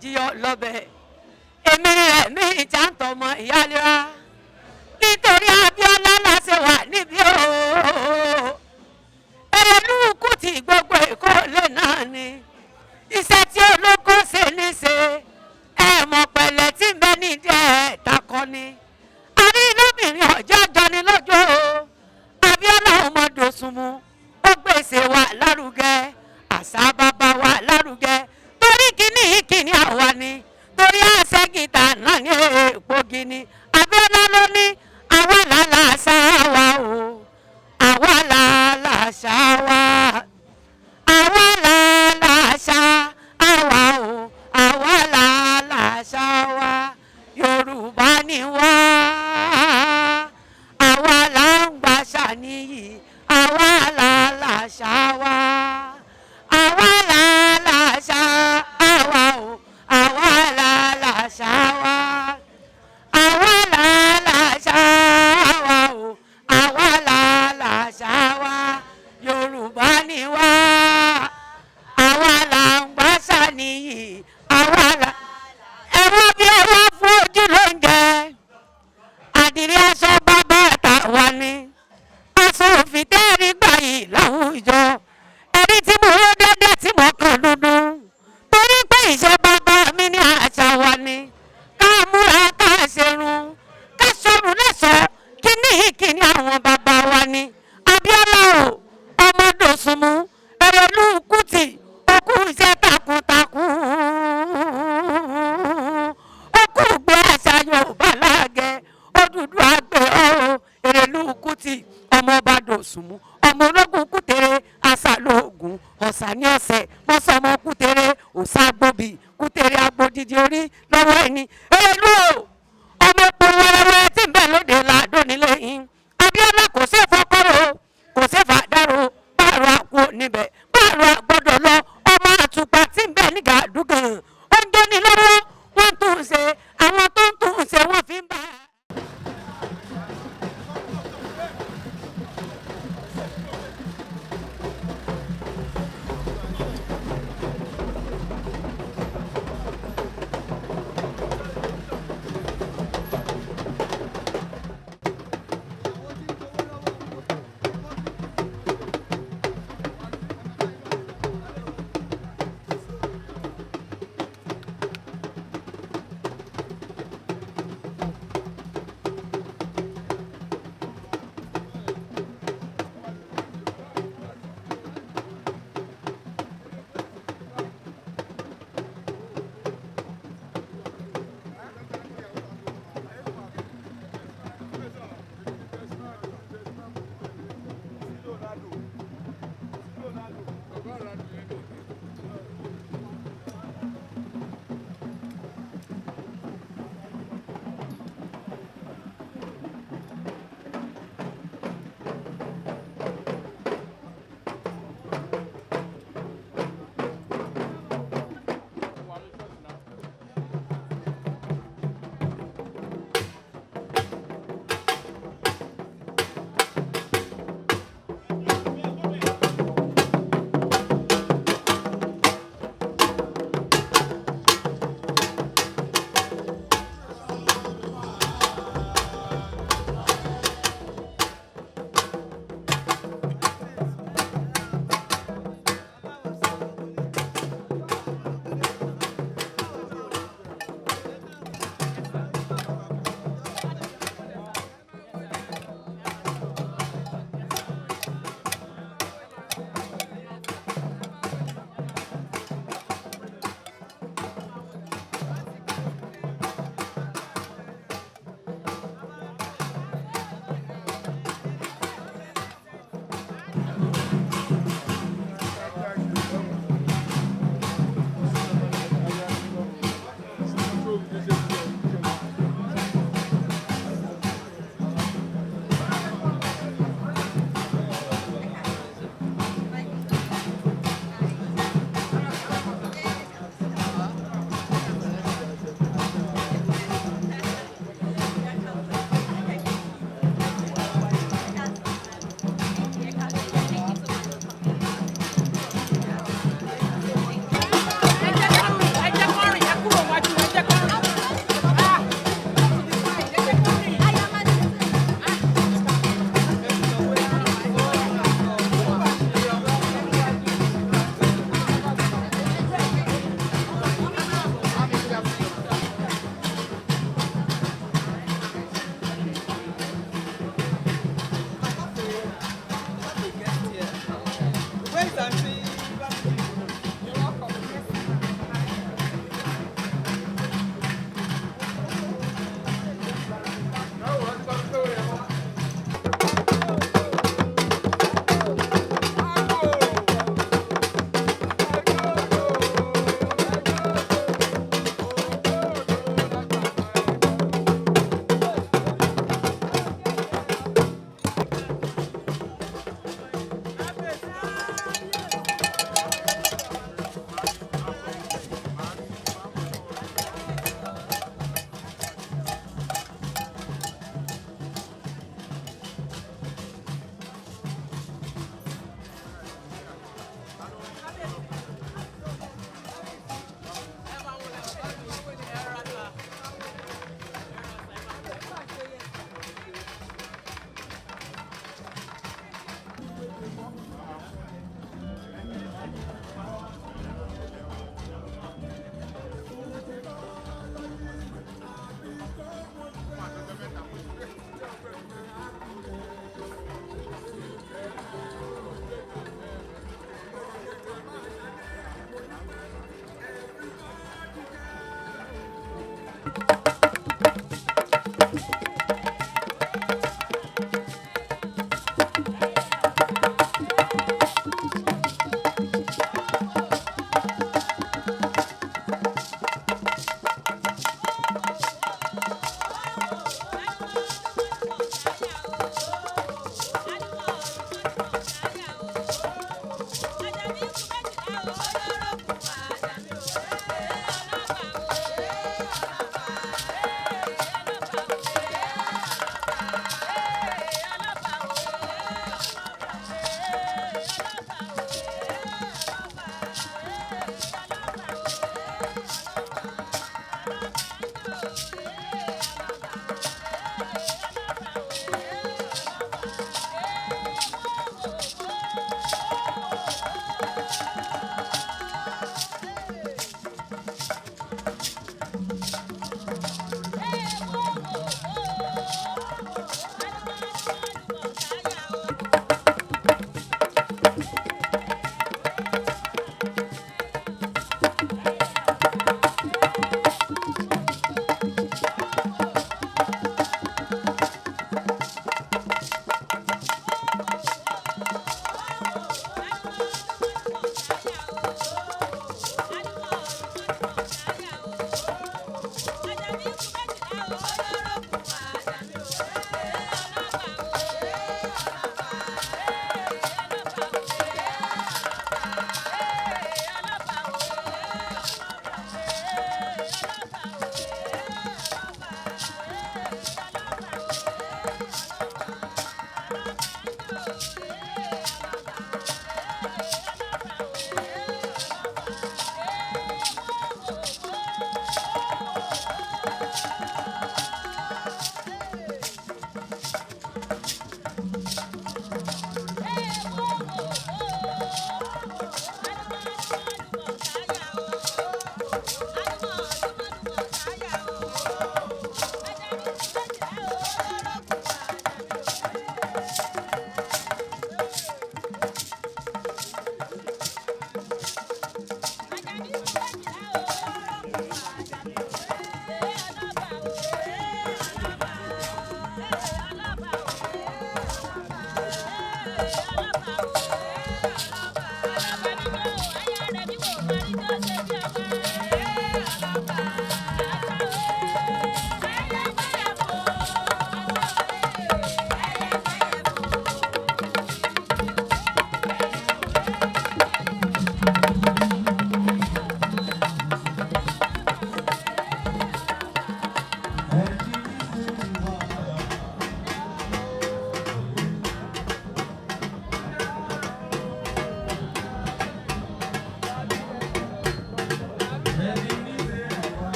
jíyọ lọ́bẹ̀ èmi rẹ̀ mi ìjàntọ̀ mọ ìyálera nítorí Abíọ́lá láṣẹ wà níbí o Erelu Kuti gbogbo ìkólé náà ni iṣẹ́ tí olóko ṣe ní ṣe mọ̀ pẹ̀lẹ́ tí ń bẹ nídìí takọ ni àrí lóbìnrin ọjọ́ jọni lọ́jọ́ Abíọ́lá ọmọ Dosunmu ó gbèsè wa lárugẹ àṣà bàbá wa lárugẹ torí kíní àwa ni torí àṣẹ gìtà náà ní èèpo gini Abíọ́lá ló ní àwa làlà àṣà wa o àwa làlà àṣà wa àwa làlà àṣà àwa o àwa làlà àṣà wa Yorùbá ni wá àwa là ń gbàṣà nìyí àwa làlà àṣà wa àwa làlà àṣà àwa o àwa làlà àṣà wa àwa làlà àṣà wa o àwa làlà àṣà wa Yorùbá ni wá àwa là ń gbàṣà nìyí àwa là ẹ̀rọ bí ẹ̀rọ fún ojú ló ń jẹ àdìrí aṣọ bàbá àtàwa ni aṣọ òfin tẹ́ẹ̀rí gbà yìí láwùjọ ẹ̀rí tí mo ró dédé tí mo kàn dúdú torí pé ìṣe bàbá mi ní àṣà wa ni ká múra ká ṣerun ká ṣọrun lẹ́ṣọ̀ọ́ kíní àwọn bàbá wa ni Abíọ́lá o ọmọ Dosunmu Erelu Kuti okú iṣẹ́ takuntakun okú gbé àṣà Yorùbá láàgẹ Oodua àgbẹ̀ ọ̀rọ̀ Erelu Kuti ọmọ ọba Dosunmu ọmọ ológun kútere asàlóògùn ọ̀sà ní ọ̀sẹ̀ mọ́sọ̀mọ́ kútere òsàgbòbí kútere agbódìdí orí lọ́wọ́ ẹni Erelu ọmọ epo wẹ́rẹ́wẹ́ tí ń bẹ lóde làádọ́ nílé yín Abíọ́lá kò sí fọkọ́rọ́ kò sí fàdárò pààrọ̀ àpò níbẹ̀ pààrọ̀ àgbọ̀dọ̀ lọ ọmọ àtùpà tí ń bẹ nígbà dùgàn ó ń jóni lọ́wọ́ wọ́n tún ń ṣe àwọn tó ń tún ń ṣe wọ́n fi ń bá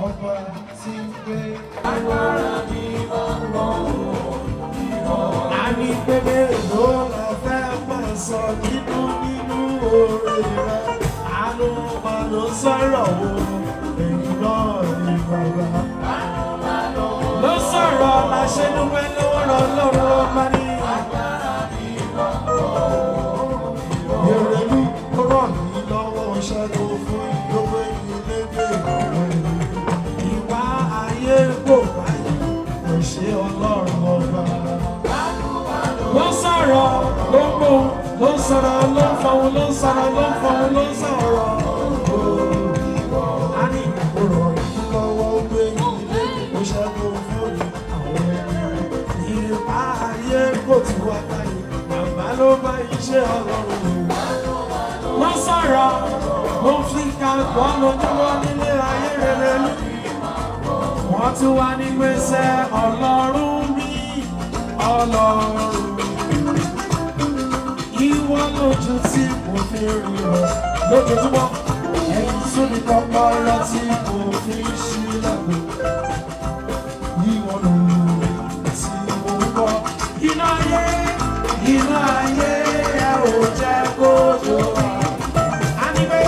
ọba tí ń gbé agbára ní ọgbọ́n àní pépé ló la fẹ́ máa sọ nínú oore rẹ̀ àánú máa ló sọ̀rọ̀ o èyí náà ní bàbá ló sọ̀rọ̀ la ṣe dúpẹ́ lọ́wọ́ lọ́wọ́ bá ní agbára ní ọgbọ́n Erelu ó rọ̀ mí lọ́wọ́ ṣẹ́gun fún ìdókòwò ìlédè ìwà ayé kò báyìí kò ṣe ọlọ́run ọba. Ló sọ̀rọ̀ ló ń bò ló sọ̀rọ̀ ló ń fọwọ́ ló ń sọ̀rọ̀ ló ń fọwọ́ ló ń sọ̀rọ̀. A ní ìrọ̀ yìí lọ́wọ́ gbé ilé kò ṣẹ́gun fún àwọn ẹni. Ìwà ayé kò tí wá báyìí bàbá ló bá iṣẹ́ ọlọ́run. Ló sọ̀rọ̀ ló fi ká gbọ́ lójúmọ́ nílé ayé rere lù. Wọ́n tún wá ní gbèsè ọlọ́run mi ọlọ́run. Ìwọ lójú tí mo fi rí rẹ̀ lójoojúmọ́. Ẹ̀yìn tún ní kọ́kọ́rọ́ tí mo fi ṣílẹ̀kùn. Ìwọ lójú tí mo kọ́. Iná ayé ẹ ò jẹ́ kójó wá. A ní pé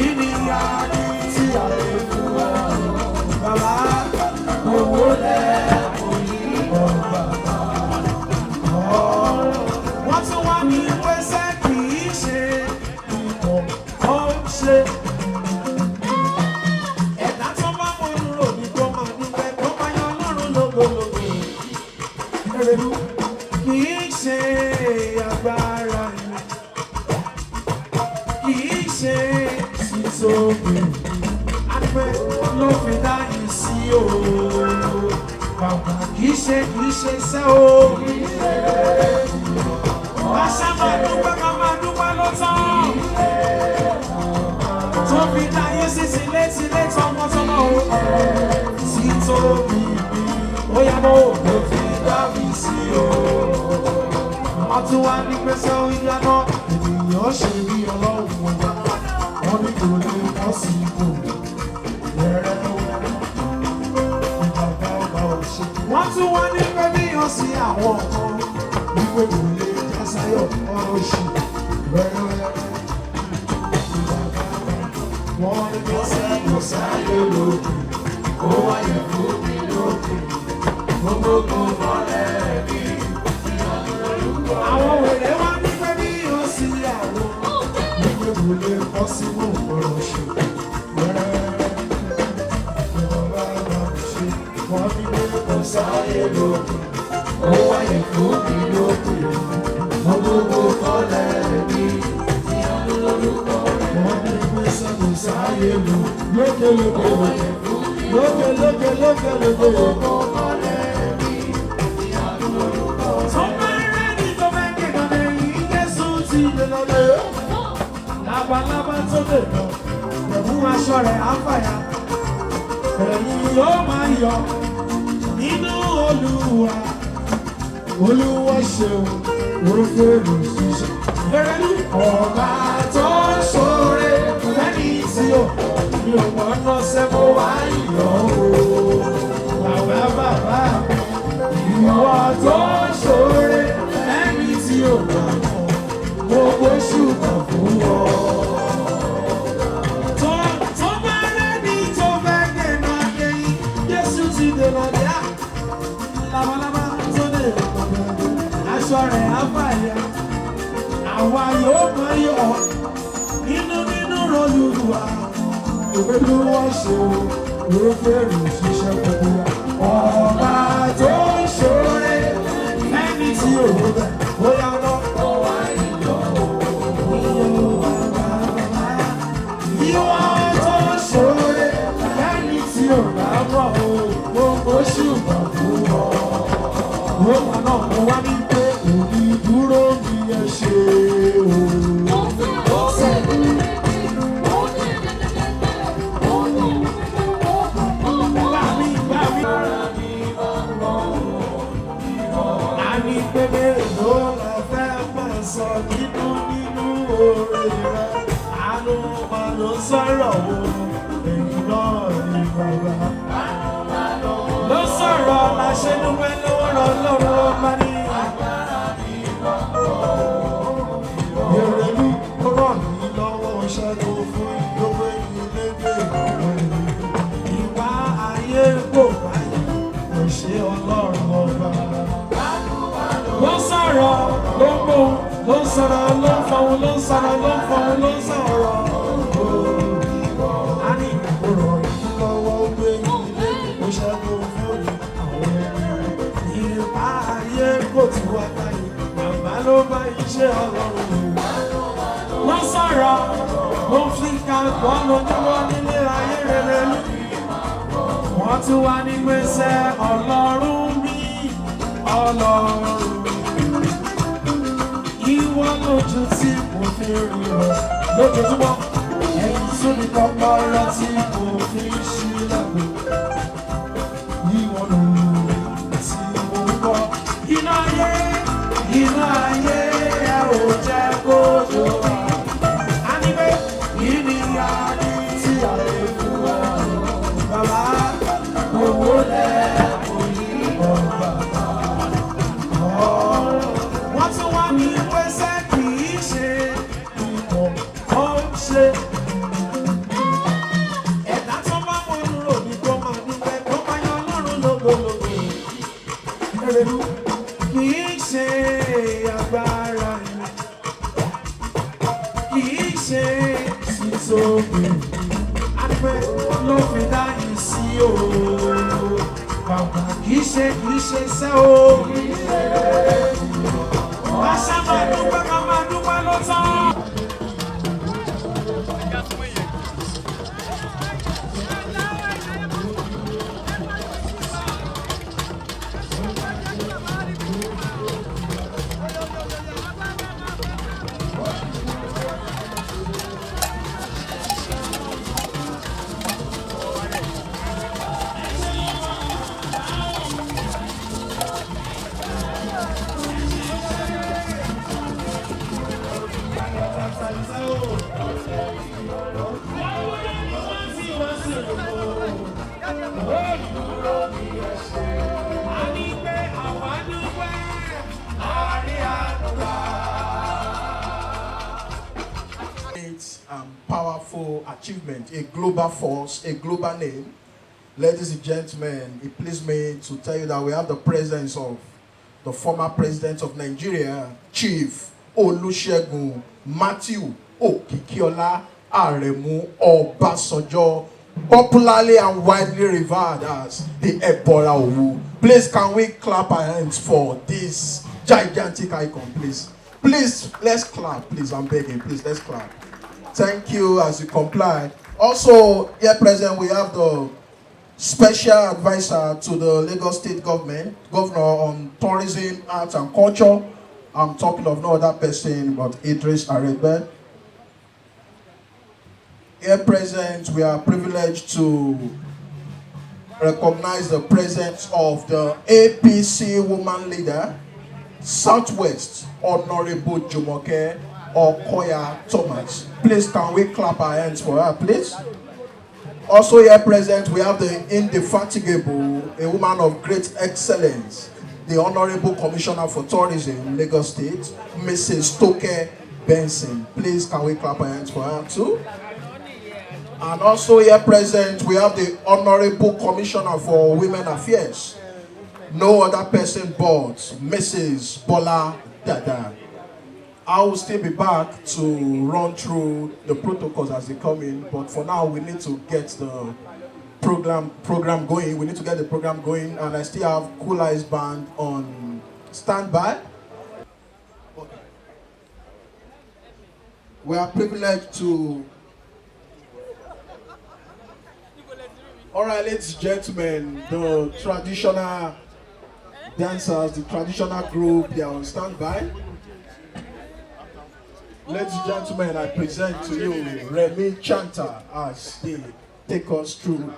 ìníyà ní tí a lè fún wa. Bàbá owó lẹ̀ òyìnbó bàbá. Wọ́n tún wá ní pẹ́sẹ́ kì í ṣe ìmọ̀ ó ṣe. Ẹ̀dá tó bá mọ ìrò ní kó máa dúpẹ́ tó máa yan Ọlọ́run lógológo. Erelu kì í ṣe agbára mi, kì í ṣe sísókè. Àpẹ ló fi dá yìí sí o. Bàbá kì í ṣe sẹ́ o. Àṣà máa dúpẹ́ ló tán. Tó fi dá yìí sí tilé tọmọtọmọ o. Sí tóbi mi, ó yá mọ́ ló fi dá mi sí o. Wọ́n tún wá ní pẹ́sẹ́ ìyáná. Ènìyàn ṣe bí ọlọ́run ọba. Wọ́n ní kò lè wọ́n sí ipò. Wọ́n tún wá ní pé bí yàn sí àwọn kan wípé kò lè jásáyọ̀ ọ̀rọ̀ oṣù wẹ́rẹ́wẹ́rẹ́. Wọ́n ní pé sẹ́kù sáyé lókè, ó wáyé fún mi lókè, gbogbo mọ́lẹ̀ mi. Àwọn wèrè wá ní pé bí yàn sí àwọn wípé kò lè kọ́ sínú ọ̀rọ̀ oṣù wẹ́rẹ́wẹ́rẹ́. Wọ́n ní pé kò sáyé lókè, ó wáyé fún mi lókè, gbogbo kọ́lẹ̀ mi. Wọ́n ní pé kò sáyé lókè, lókè, gbogbo kọ́lẹ̀ mi. Tó bá rẹ̀ ní tó fẹ́ kékan lẹ́yìn Jésù ti lè lọ́lẹ̀. Labalábá tó lè lọ, pẹ̀lú aṣọ rẹ̀ á fàyà. Ẹ̀yin yóò máa yọ̀ nínú Olúwa. Olúwa ṣeun, orúkèrè ṣiṣẹ́. Erelu ọba tó ń ṣoore lẹ́ni tí ó ní ọmọ náà sẹ́kọ̀ọ́ wá yọ̀ o. Bàbá ìwọ tó ń ṣoore lẹ́ni tí ó bá mọ̀ gbogbo ṣùgbọ́n fún ọ. Labalábá tó lè aṣọ rẹ̀ á fàyà. Àwa yóò máa yọ̀ nínú Olúwa. Olúwa ṣe orúkèrè ṣiṣẹ́ gbogbo wa. Ọba tó ń ṣoore ẹni tí òun bẹ̀ bóyá lọ. Ìwọ tó ń ṣoore ẹni tí òun bá mọ̀ gbogbo ṣùgbọ́n fún ọ. Roma náà mo wá ní pé òní dúró mi ẹ ṣe o. Àní pépé ló la fẹ́ máa sọ nínú oore rẹ̀. Àánú máa ló sọ̀rọ̀ o, èyí náà ní bàbá. dúpẹ́ lọ́wọ́ Ọlọ́run ọba ní. Erelu ó ràn mí lọ́wọ́ ṣẹ́gun fún ìdókòwò ìlédè ìwà ayé kò báyìí kò ṣe Ọlọ́run ọba. Ló sọ̀rọ̀ ló ń bò ló ń sọ̀rọ̀ ló ń fọwọ́ ló ń sọ̀rọ̀ ló ń fọwọ́ ló ń sọ̀rọ̀. A ní ìkóró yìí lọ́wọ́ gbé ilé kò ṣẹ́gun fún àwọn ẹni. Ìwà ayé kò tí wá báyìí bàbá ló bá iṣẹ́ Ọlọ́run. Ló sọ̀rọ̀ ló fi ká gbọ́ lójúmọ́ nílé ayé rere lú. Wọ́n tún wá ní gbèsè Ọlọ́run mi Ọlọ́run. Ìwọ lójú tí mo fi rí ọ lójoojúmọ́. Ẹ̀yìn tún ní kọ́kọ́rọ́ tí mo fi ṣílẹ̀kùn. Ìwọ lójú tí mo kọ́. Iná ayé ẹ ò jẹ́ kójó wa. A ní pé ìníyà ní tí a lè fún wa. Bàbá owó lẹ́ẹ̀kọ́ yìí bọ̀ bàbá. Wọ́n tún wá ní pẹ́sẹ́ kì í ṣe ìmọ̀ ó ń ṣe. Ẹ̀dá tó bá mọ ìrò ní kó máa dúpẹ́ kó máa yan Ọlọ́run lógológo. Erelu kì í ṣe agbára mi, kì í ṣe títóbi. Àdúpẹ́ ló fi dá yìí sí o. Bàbá kì í ṣe sẹ́ o. Àṣà máa dúpẹ́ ká máa dúpẹ́ ló tán. Powerful achievement, a global force, a global name. Ladies and gentlemen, it pleases me to tell you that we have the presence of the former president of Nigeria, Chief Olusegun Matthew Okikiola Aremu Obasanjo, popularly and widely revered as the Ebola Owu. Please, can we clap our hands for this gigantic icon, please? Please, let's clap, please. I'm begging, please, let's clap. Thank you as you comply. Also, here present, we have the special advisor to the Lagos State government, Governor on Tourism, Arts and Culture. I'm talking of no other person but Idris Arebe. Here present, we are privileged to recognize the presence of the APC woman leader, Southwest, Honorable Jumoke Okoya Thomas. Please, can we clap our hands for her, please? Also here present, we have the indefatigable, a woman of great excellence, the Honorable Commissioner for Tourism, Lagos State, Mrs. Toke Benson. Please, can we clap our hands for her too? And also here present, we have the Honorable Commissioner for Women Affairs, no other person but Mrs. Bola Dada. I will still be back to run through the protocols as they come in, but for now we need to get the program going. We need to get the program going, and I still have Cool Eyes Band on standby. Okay. We are privileged to. All right, ladies and gentlemen, the traditional dancers, the traditional group, they are on standby. Ladies and gentlemen, I present to you Remy Chanter as they take us through.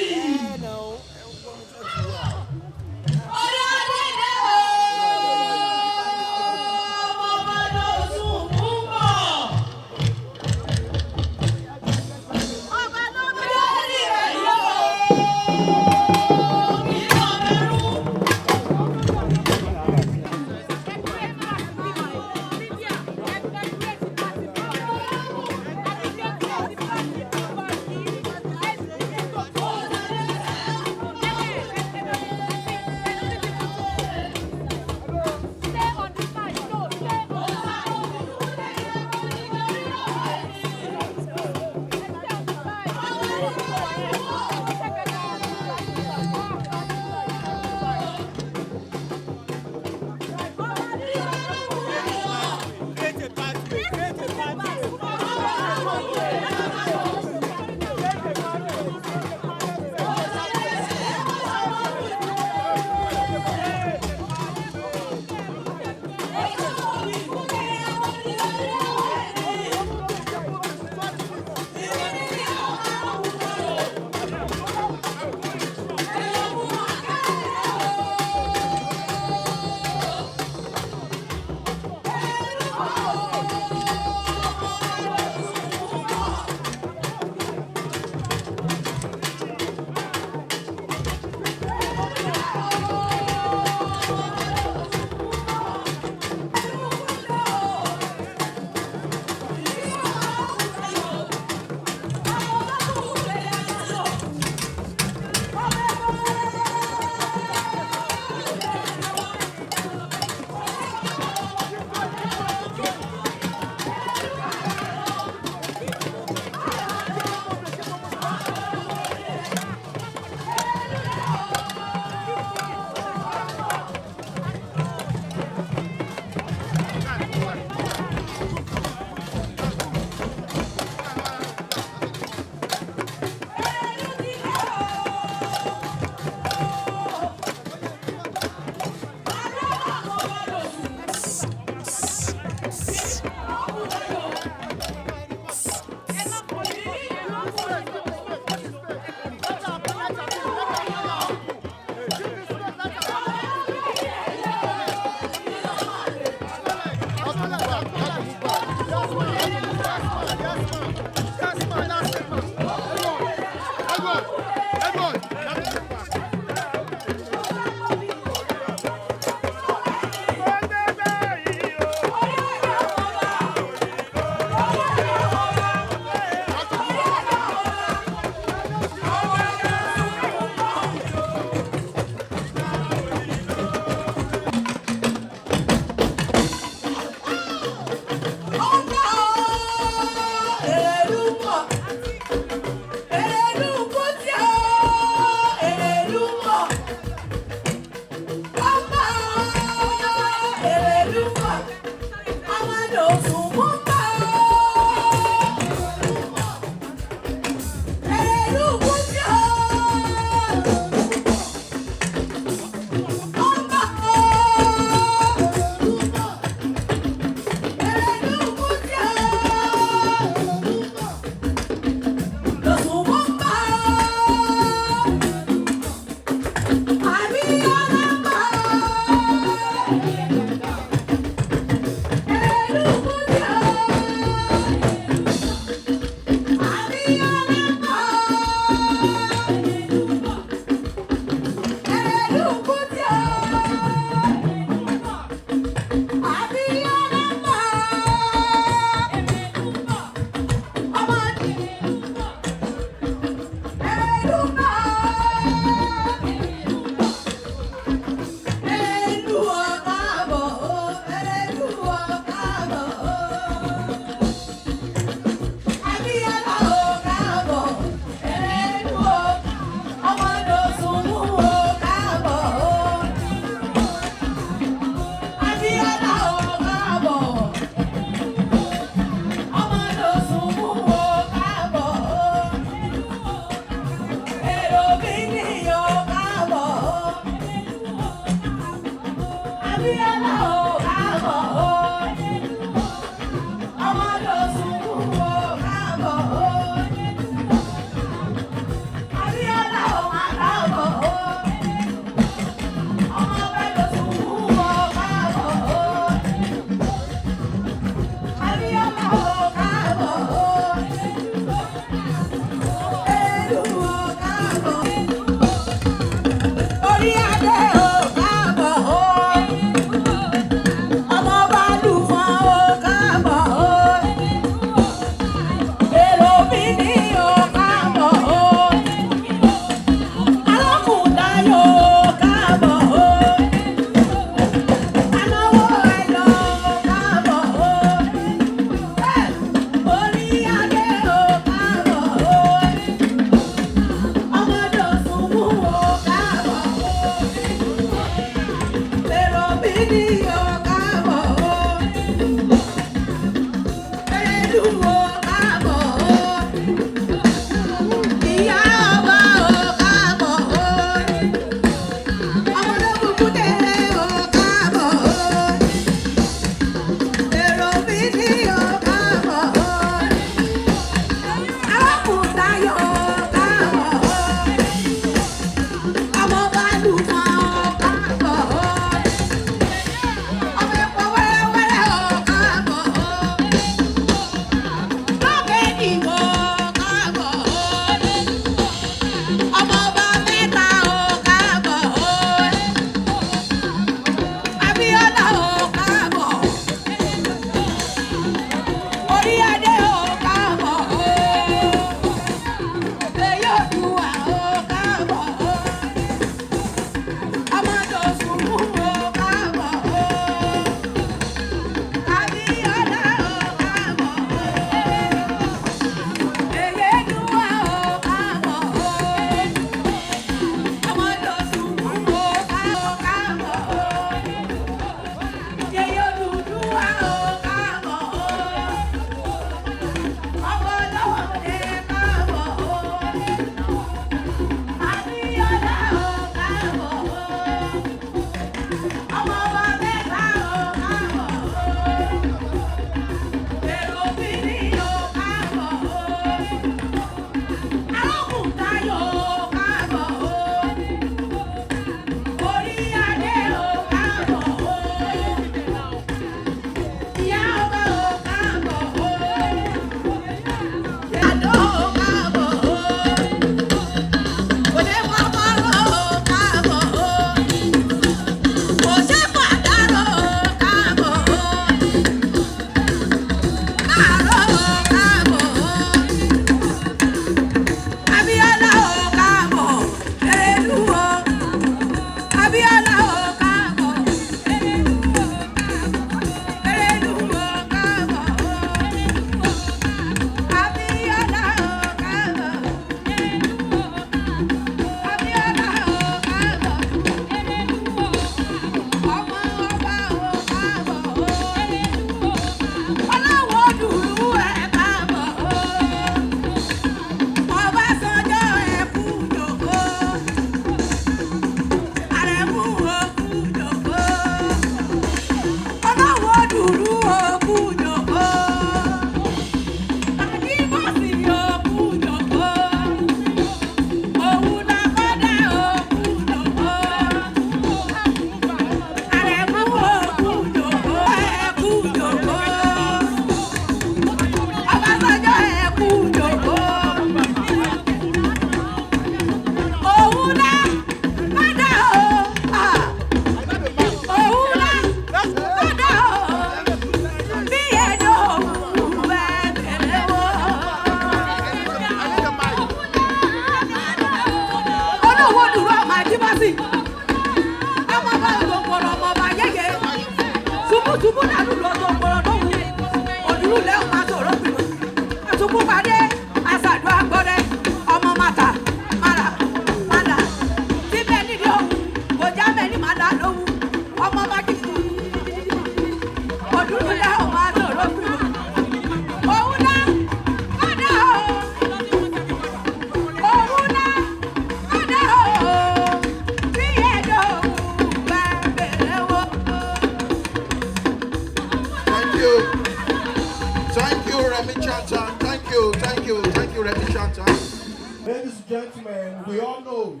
Ladies and gentlemen, we all know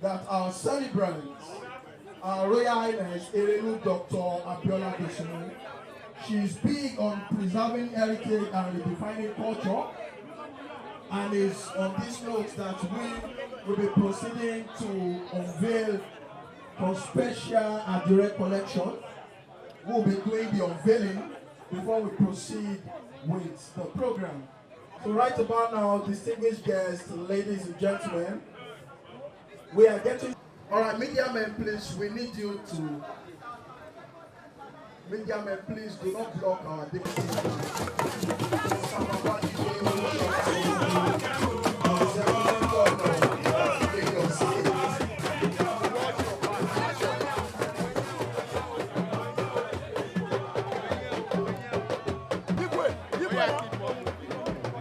that our celebrant, our Royal Highness Erelu Abiola Dosunmu, she's big on preserving heritage and redefining culture, and is on this note that we will be proceeding to unveil her special Adire Collection. We'll be doing the unveiling before we proceed with the program. So right about now, distinguished guests, ladies and gentlemen, we are getting... All right, media men, please, we need you to... Media men, please do not block our dignitaries.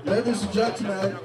Ladies and gentlemen,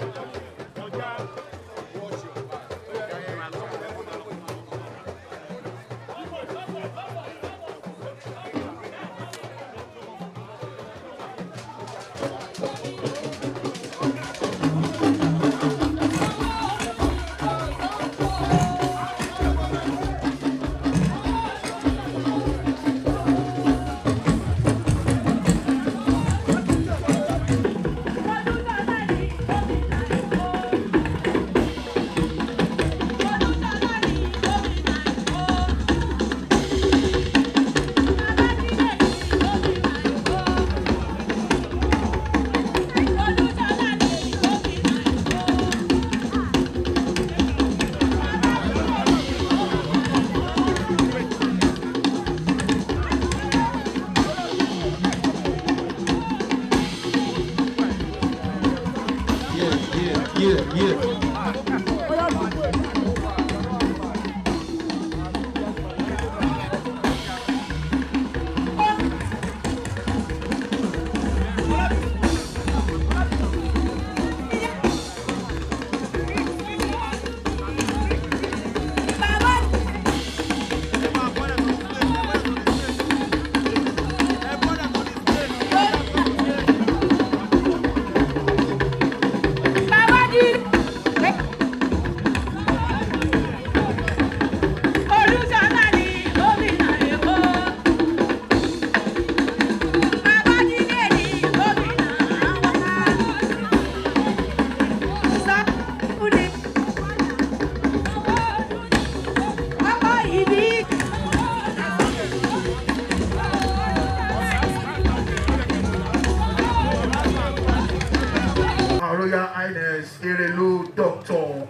Royal Highness Erelu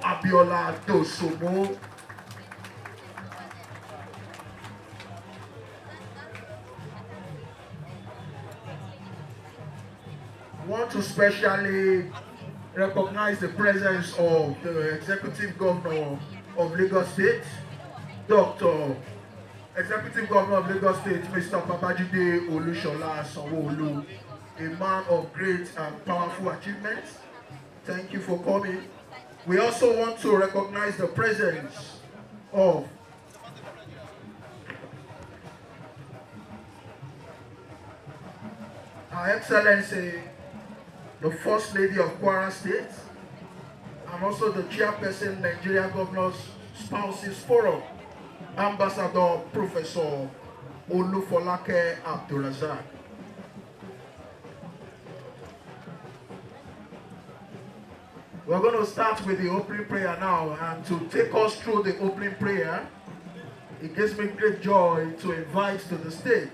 Abiola Dosunmu. I want to specially recognize the presence of the Executive Governor of Lagos State, Executive Governor of Lagos State, Mr. Babajide Sanwo-Olu, a man of great and powerful achievements. Thank you for coming. We also want to recognize the presence of Her Excellency, the First Lady of Kwara State, and also the Chairperson, Nigeria Governors Spouses Forum, Ambassador Professor Olufolake Abdulrazak. We're going to start with the opening prayer now, and to take us through the opening prayer, it gives me great joy to invite to the stage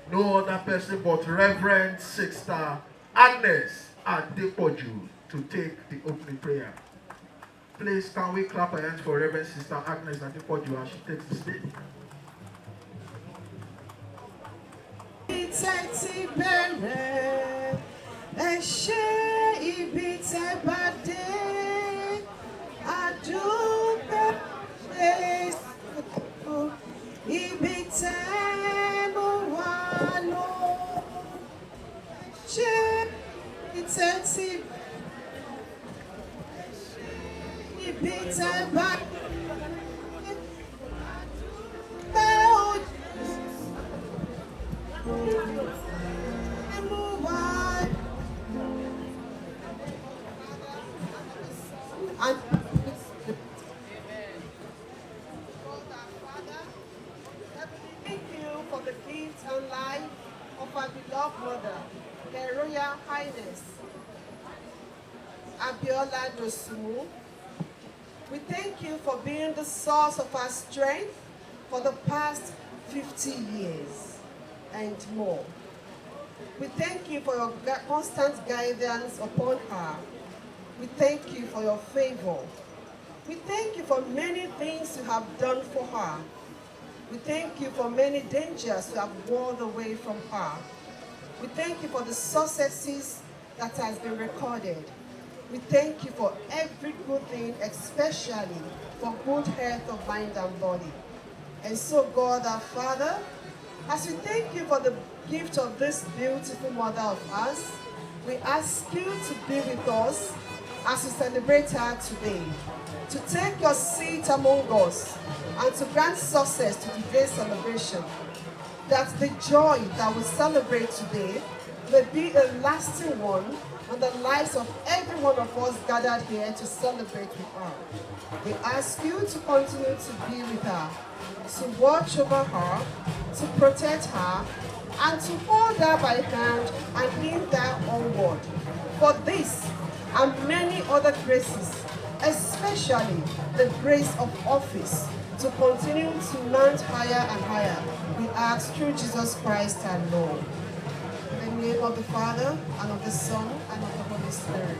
no other person but Reverend Sister Agnes Adepoju to take the opening prayer. Please, can we clap our hands for Reverend Sister Agnes Adepoju as she takes the stage? and thank you for the gift and life of our beloved mother, Her Royal Highness Abiola Dosunmu. We thank you for being the source of our strength for the past 50 years and more. We thank you for your constant guidance upon her. We thank you for your favor. We thank you for many things you have done for her. We thank you for many dangers you have won away from her. We thank you for the successes that has been recorded. We thank you for every good thing, especially for good health of mind and body. And so, God our Father, as we thank you for the gift of this beautiful mother of ours, we ask you to be with us as we celebrate her today, to take your seat among us and to grant success to today's celebration, that the joy that we celebrate today may be a lasting one on the lives of every one of us gathered here to celebrate with her. We ask you to continue to be with her, to watch over her, to protect her, and to hold her by hand and lead her onward. For this and many other graces, especially the grace of office, to continue to mount higher and higher, we ask through Jesus Christ our Lord. In the name of the Father, and of the Son, and of the Holy Spirit.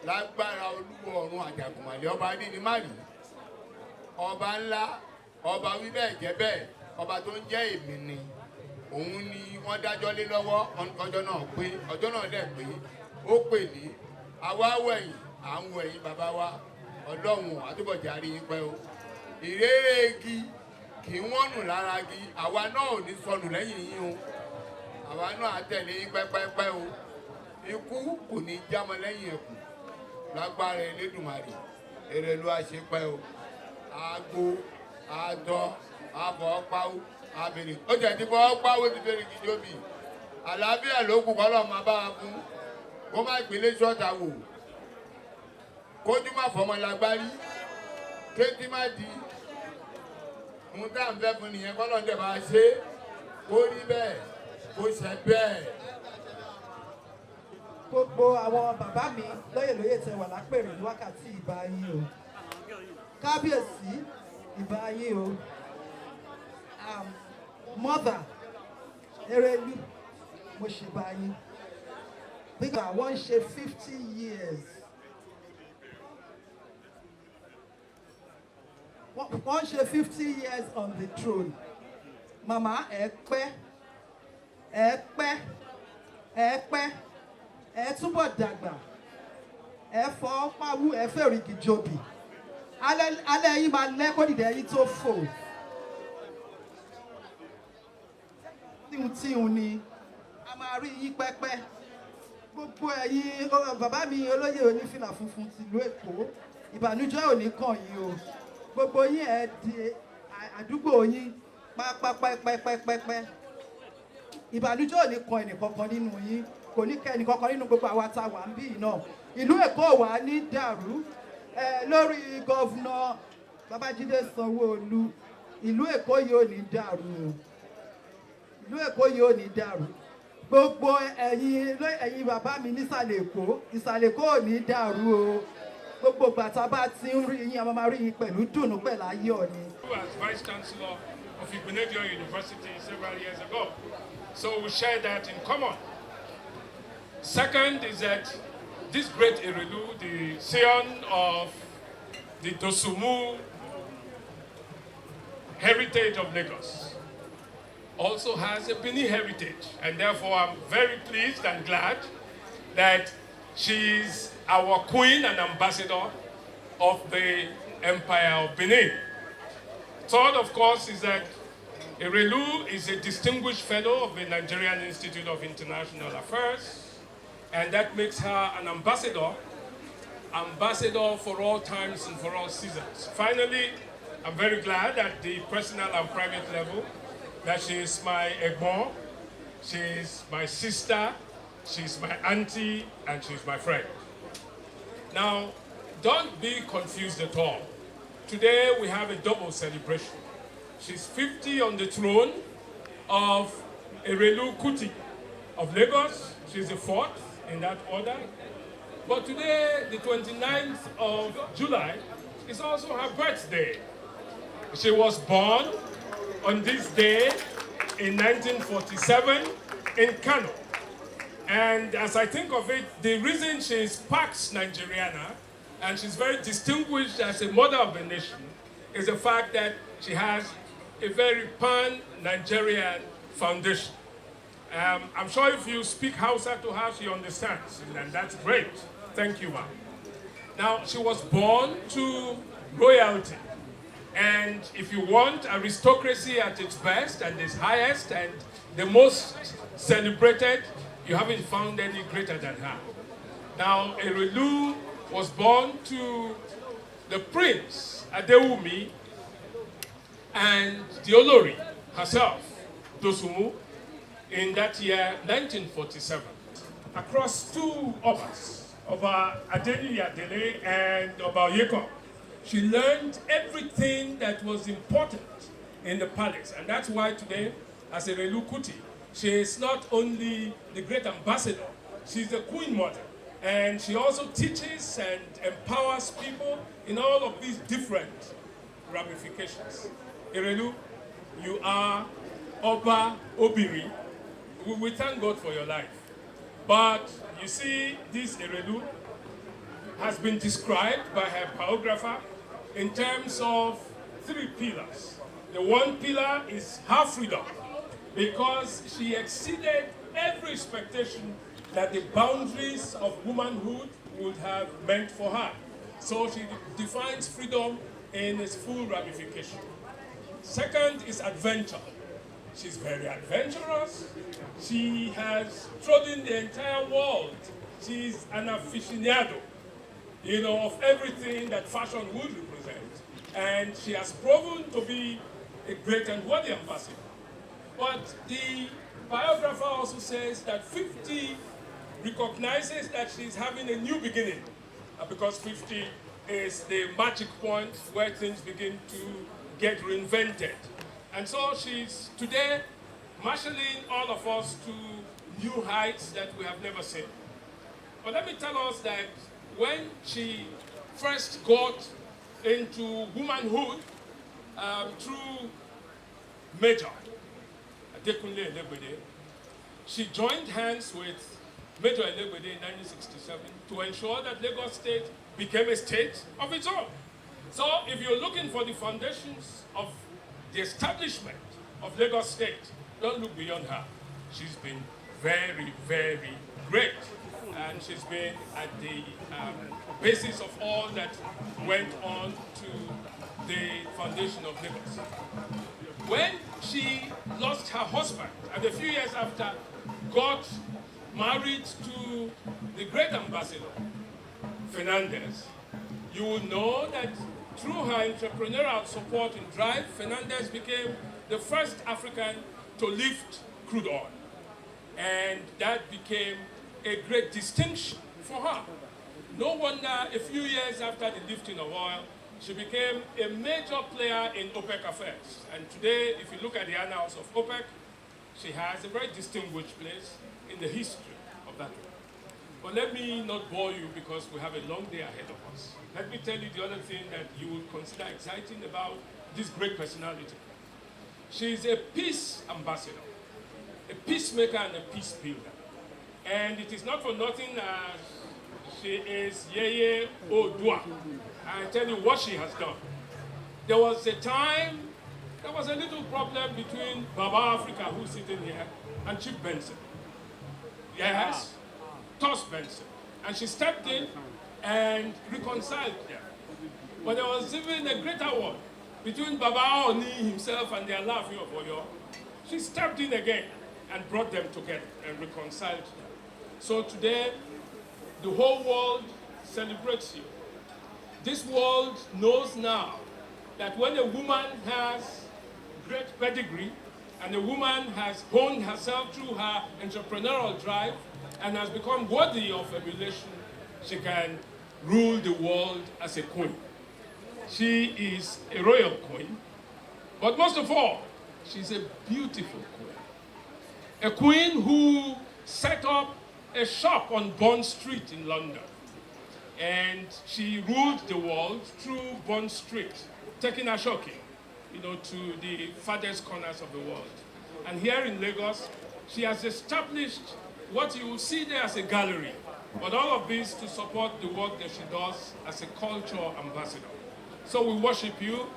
lágbára olúwo ọ̀run àjàgùnmàlẹ̀ ọba adínimárì ọba ńlá ọba wíbẹ̀ jẹ́ bẹ́ẹ̀ ọba tó ń jẹ́ èmi ni òun ni wọ́n dájọ́ lé lọ́wọ́ ọjọ́ náà pé ọjọ́ náà dẹ̀ pé ó pè ní àwa wẹ̀yìn à ń wẹ̀yìn bàbá wa ọlọ́run àtúbọ̀jà rí yín pẹ́ o ìréré igi kì í wọ́n nù lára igi àwa náà ò ní sọnù lẹ́yìn yín o àwa náà á tẹ̀lé yín pẹ́pẹ́pẹ́ o ikú kò ní jámọ́ lẹ́yìn ẹ̀kú lágbára Elédùmarè Erelu àṣepẹ́ o àgbo àtọ àbọ̀ pawó àbèrè ó jẹ́ ti bọ́ pawó ti bèrè kìjọ́bì àlàáfíà ló kù kọ́lọ́ máa bá wa fún kó má gbélé ṣọ́ọ̀tà wò kójú má fọmọ lágbárí kéjì má di mú tá à ń fẹ́ fún nìyẹn kọ́lọ́ ń dẹ̀ bá ṣe kó rí bẹ́ẹ̀ kó ṣe bẹ́ẹ̀. Gbogbo àwọn bàbá mi lóyè tẹ wà lápèrè ní wákàtí ìbá yín o. Kábíyèsí ìbá yín o. Mother Erelu mo ṣe bá yín. Bígbà wọ́n ṣe 50 years. Wọ́n ṣe 50 years on the throne. Màmá ẹ pẹ́ ẹ túbọ̀ dàgbà ẹ fọ́ pawú ẹ fẹ́rìgì jòbì alẹ́ yìí máa lẹ́ kó dìde yìí tó fò tíhun ni a máa rí yín pẹ́pẹ́ gbogbo ẹ̀yin bàbá mi olóyè onífìlà funfun tìlú Èkó ìbànújẹ́ ò ní kàn yín o gbogbo yín ẹ di àdúgbò yín pápápẹ́pẹ́pẹ́pẹ́ ìbànújẹ́ ò ní kan ẹnìkankan nínú yín kò ní kẹ́ ẹnìkankan nínú gbogbo àwa tá a wà ń bí náà ìlú Èkó wà ní dàrú lórí gọ́vnà Babajide Sanwo-Olu ìlú Èkó yìí ò ní dàrú ìlú Èkó yìí ò ní dàrú gbogbo ẹ̀yin bàbá mi nísàlẹ̀ Èkó ìsàlẹ̀ Èkó ò ní dàrú o gbogbo gbàtà bá ti ń rí yín a máa rí yín pẹ̀lú dùnú pẹ̀lú ayọ̀ ni. As Vice Chancellor of Igbenedion University several years ago. So we share that in common. Second is that this great Erelu, the scion of the Dosunmu heritage of Lagos, also has a Benin heritage. And therefore I'm very pleased and glad that she is our queen and ambassador of the Empire of Benin. Third, of course, is that Erelu is a distinguished fellow of the Nigerian Institute of International Affairs, and that makes her an ambassador for all times and for all seasons. Finally, I'm very glad at the personal and private level that she is my egbon, she is my sister, she's my auntie, and she's my friend. Now, don't be confused at all. Today we have a double celebration. She's 50 on the throne of Erelu Kuti of Lagos. She's the fourth in that order. But today, the 29th of July, is also her birthday. She was born on this day in 1947 in Kano. And as I think of it, the reason she is Pax Nigeriana and she's very distinguished as a mother of a nation is the fact that she has a very pan-Nigerian foundation. I'm sure if you speak Hausa to her, she understands, and that's great. Thank you, ma'am. Now, she was born to royalty, and if you want aristocracy at its best and its highest and the most celebrated, you haven't found any greater than her. Now, Erelu was born to the Prince Adewumi and the Olori herself, Dosunmu, in that year, 1947. Across two Obas, Oba Adeyeye and Oba Yeko, she learned everything that was important in the palace. And that's why today, as Erelu Kuti, she is not only the great ambassador, she's the queen mother. And she also teaches and empowers people in all of these different ramifications. Erelu, you are Oba Obiri. We thank God for your life. But you see, this Erelu has been described by her biographer in terms of three pillars. The one pillar is her freedom, because she exceeded every expectation that the boundaries of womanhood would have meant for her. So she defines freedom in its full ramification. Second is adventure. She's very adventurous. She has trodden the entire world. She's an aficionado, of everything that fashion would represent. And she has proven to be a great and worthy ambassador. But the biographer also says that 50 recognizes that she's having a new beginning, because 50 is the magic point where things begin to get reinvented. And so she's today marshalling all of us to new heights that we have never seen. But let me tell us that when she first got into womanhood through Major Adekunle Elegbede, she joined hands with Major Elegbede in 1967 to ensure that Lagos State became a state of its own. So if you're looking for the foundations of the establishment of Lagos State, don't look beyond her. She's been very, very great. And she's been at the basis of all that went on to the foundation of Lagos. When she lost her husband, and a few years after, got married to the great ambassador, Fernandez, you will know that through her entrepreneurial support and drive, Fernandez became the first African to lift crude oil. And that became a great distinction for her. No wonder a few years after the lifting of oil, she became a major player in OPEC affairs. And today, if you look at the annals of OPEC, she has a very distinguished place in the history of that work. But let me not bore you because we have a long day ahead of us. Let me tell you the other thing that you will consider exciting about this great personality. She is a peace ambassador, a peacemaker and a peace builder. And it is not for nothing that she is Yeye Oodua. I tell you what she has done. There was a time, there was a little problem between Baba Africa, who's sitting here, and Chief Benson. Yes, Toss Benson. And she stepped in and reconciled them. But there was even a greater one between Baba Oni himself and the Alaafin of Oyo. She stepped in again and brought them together and reconciled them. So today, the whole world celebrates you. This world knows now that when a woman has great pedigree and a woman has honed herself through her entrepreneurial drive and has become worthy of emulation, she can rule the world as a queen. She is a royal queen, but most of all, she's a beautiful queen. A queen who set up a shop on Bond Street in London. And she ruled the world through Bond Street, taking Ashoki, to the farthest corners of the world. And here in Lagos, she has established what you will see there as a gallery, but all of this to support the work that she does as a culture ambassador. So we worship you,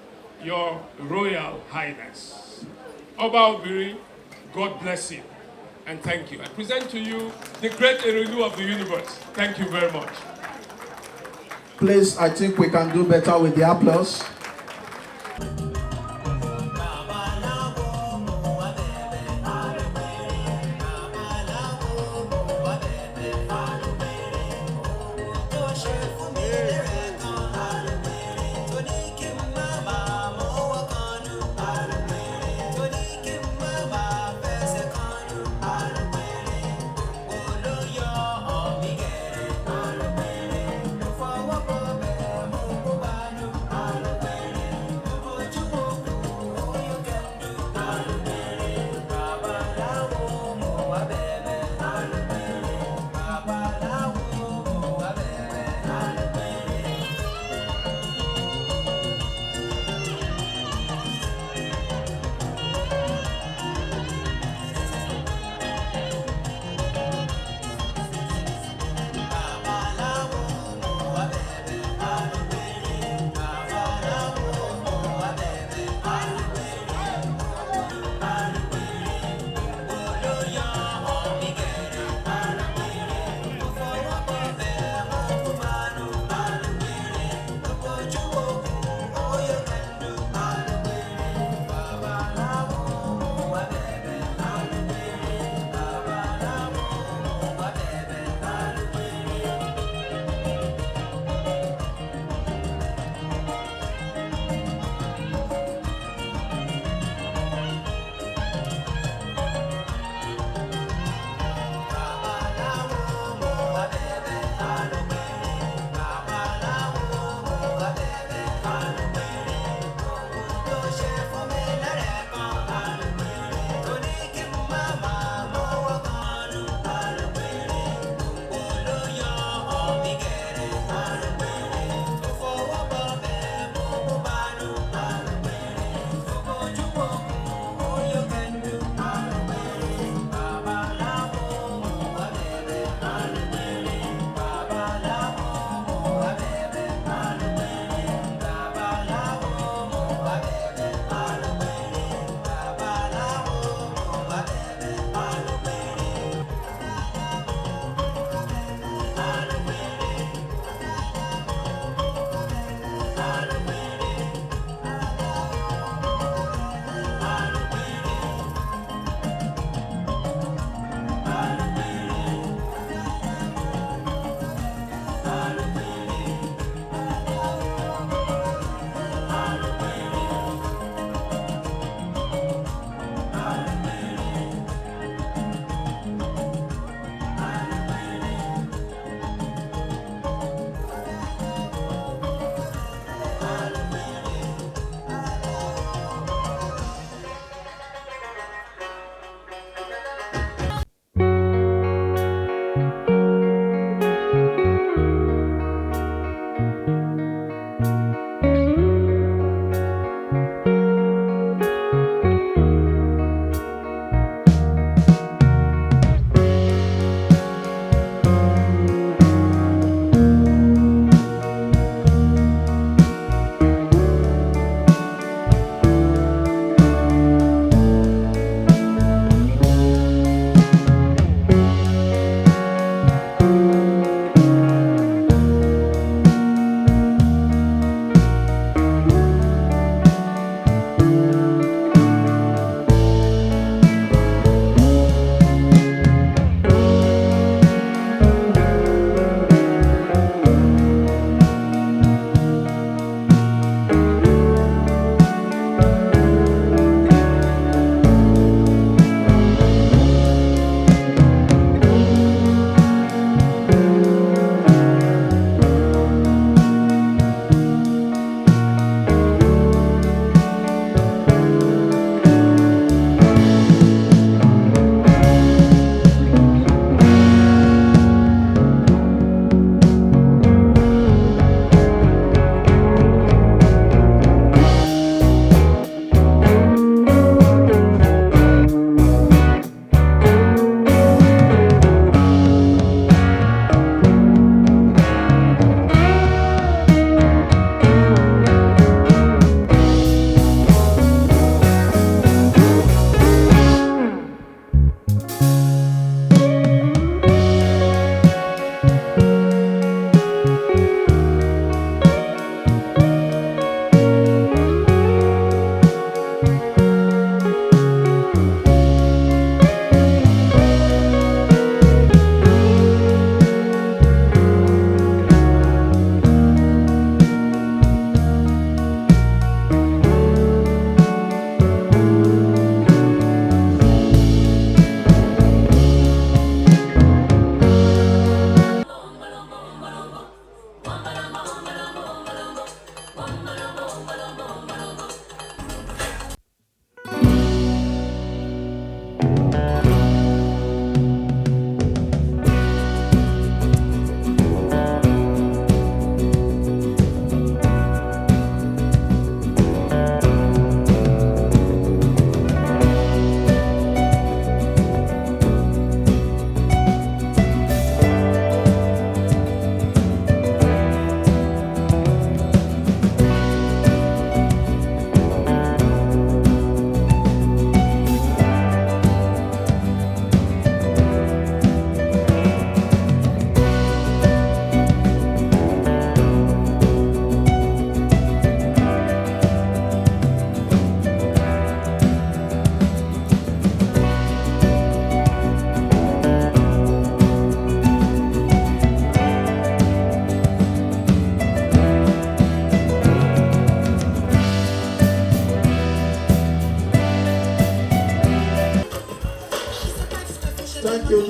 your Royal Highness. Oba Obiri, God bless you. And thank you. I present to you the great Erelu of the universe. Thank you very much. Please, I think we can do better with the applause.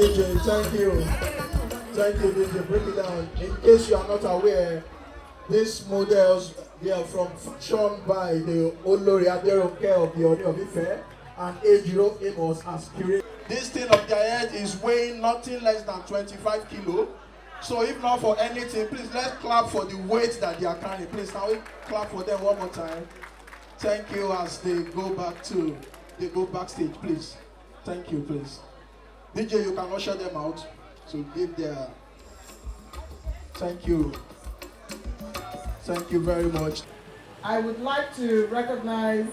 DJ, thank you. Thank you, DJ. Break it down. In case you are not aware, these models, they are shown by the Olori Mariam of the Oni of Ife and H.E Amos as curated. This thing of their head is weighing nothing less than 25 kilo. So if not for anything, please let's clap for the weight that they are carrying. Please, can we clap for them one more time? Thank you as they go backstage, please. Thank you, please. DJ, you can usher them out to give their. Thank you. Thank you very much. I would like to recognize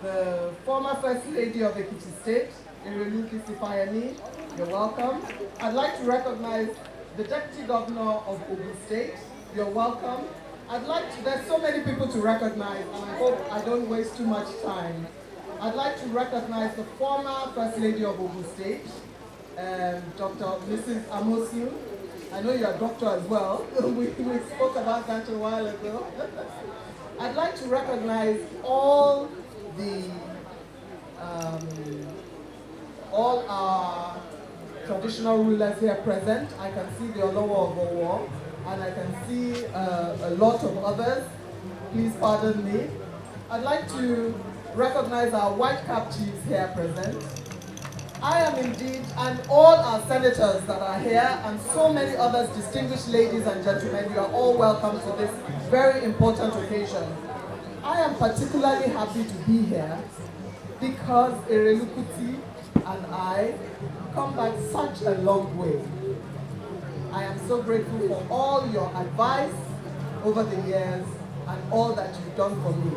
the former First Lady of Ekiti State, Erelu Dosunmu As. You're welcome. I'd like to recognize the Deputy Governor of Ogun State. You're welcome. There's so many people to recognize, and I hope I don't waste too much time. I'd like to recognize the former First Lady of Ogun State, Dr. Mrs Amosu. I know you're a doctor as well. we spoke about that a while ago. I'd like to recognize all our traditional rulers here present. I can see the Olowo of Owo, and I can see a lot of others. Please pardon me. I'd like to recognize our white cap chiefs here present. I am indeed, and all our senators that are here, and so many others, distinguished ladies and gentlemen, you are all welcome to this very important occasion. I am particularly happy to be here because Erelu Kuti and I come back such a long way. I am so grateful for all your advice over the years and all that you've done for me.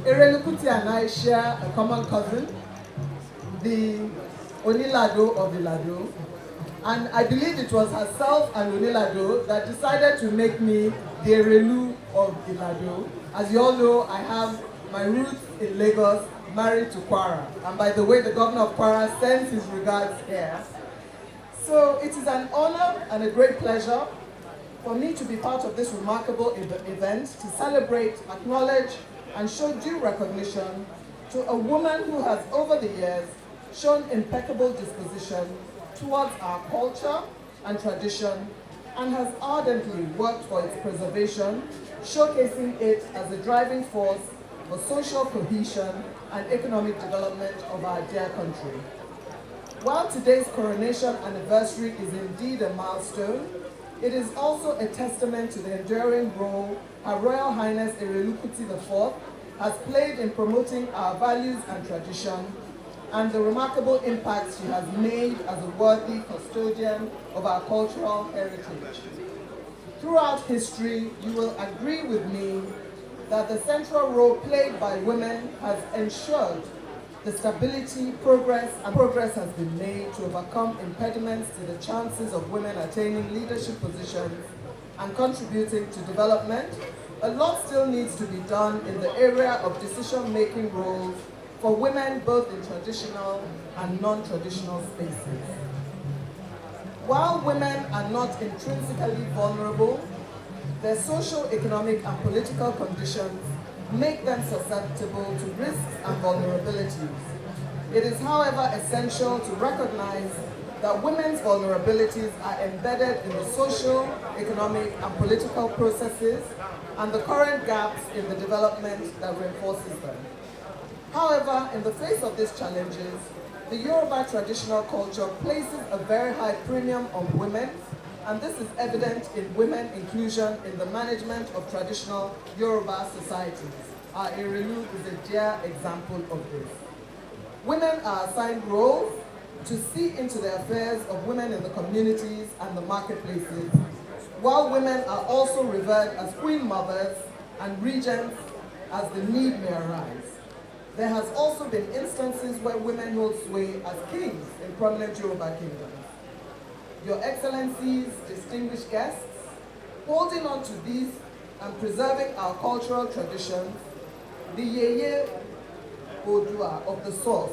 Erelu Kuti and I share a common cousin, the Onilado of the Lado, and I believe it was herself and Onilado that decided to make me the Erelu of the Lado. As you all know, I have my roots in Lagos, married to Kwara, and by the way, the governor of Kwara sends his regards here. So it is an honor and a great pleasure for me to be part of this remarkable event to celebrate, acknowledge, and show due recognition to a woman who has, over the years, shown impeccable disposition towards our culture and tradition and has ardently worked for its preservation, showcasing it as a driving force for social cohesion and economic development of our dear country. While today's coronation anniversary is indeed a milestone, it is also a testament to the enduring role Her Royal Highness Erelu Kuti IV has played in promoting our values and tradition, and the remarkable impact she has made as a worthy custodian of our cultural heritage. Throughout history, you will agree with me that the central role played by women has ensured the stability, progress has been made to overcome impediments to the chances of women attaining leadership positions and contributing to development. A lot still needs to be done in the area of decision-making roles for women both in traditional and non-traditional spaces. While women are not intrinsically vulnerable, their social, economic, and political conditions make them susceptible to risks and vulnerabilities. It is, however, essential to recognize that women's vulnerabilities are embedded in the social, economic, and political processes and the current gaps in the development that reinforces them. However, in the face of these challenges, the Yoruba traditional culture places a very high premium on women, and this is evident in women inclusion in the management of traditional Yoruba societies. Our Erelu is a dear example of this. Women are assigned roles to see into the affairs of women in the communities and the marketplaces, while women are also revered as queen mothers and regents as the need may arise. There has also been instances where women hold sway as kings in prominent Yoruba kingdoms. Your Excellencies, distinguished guests, holding on to these and preserving our cultural traditions, the Yeye Oodua of the source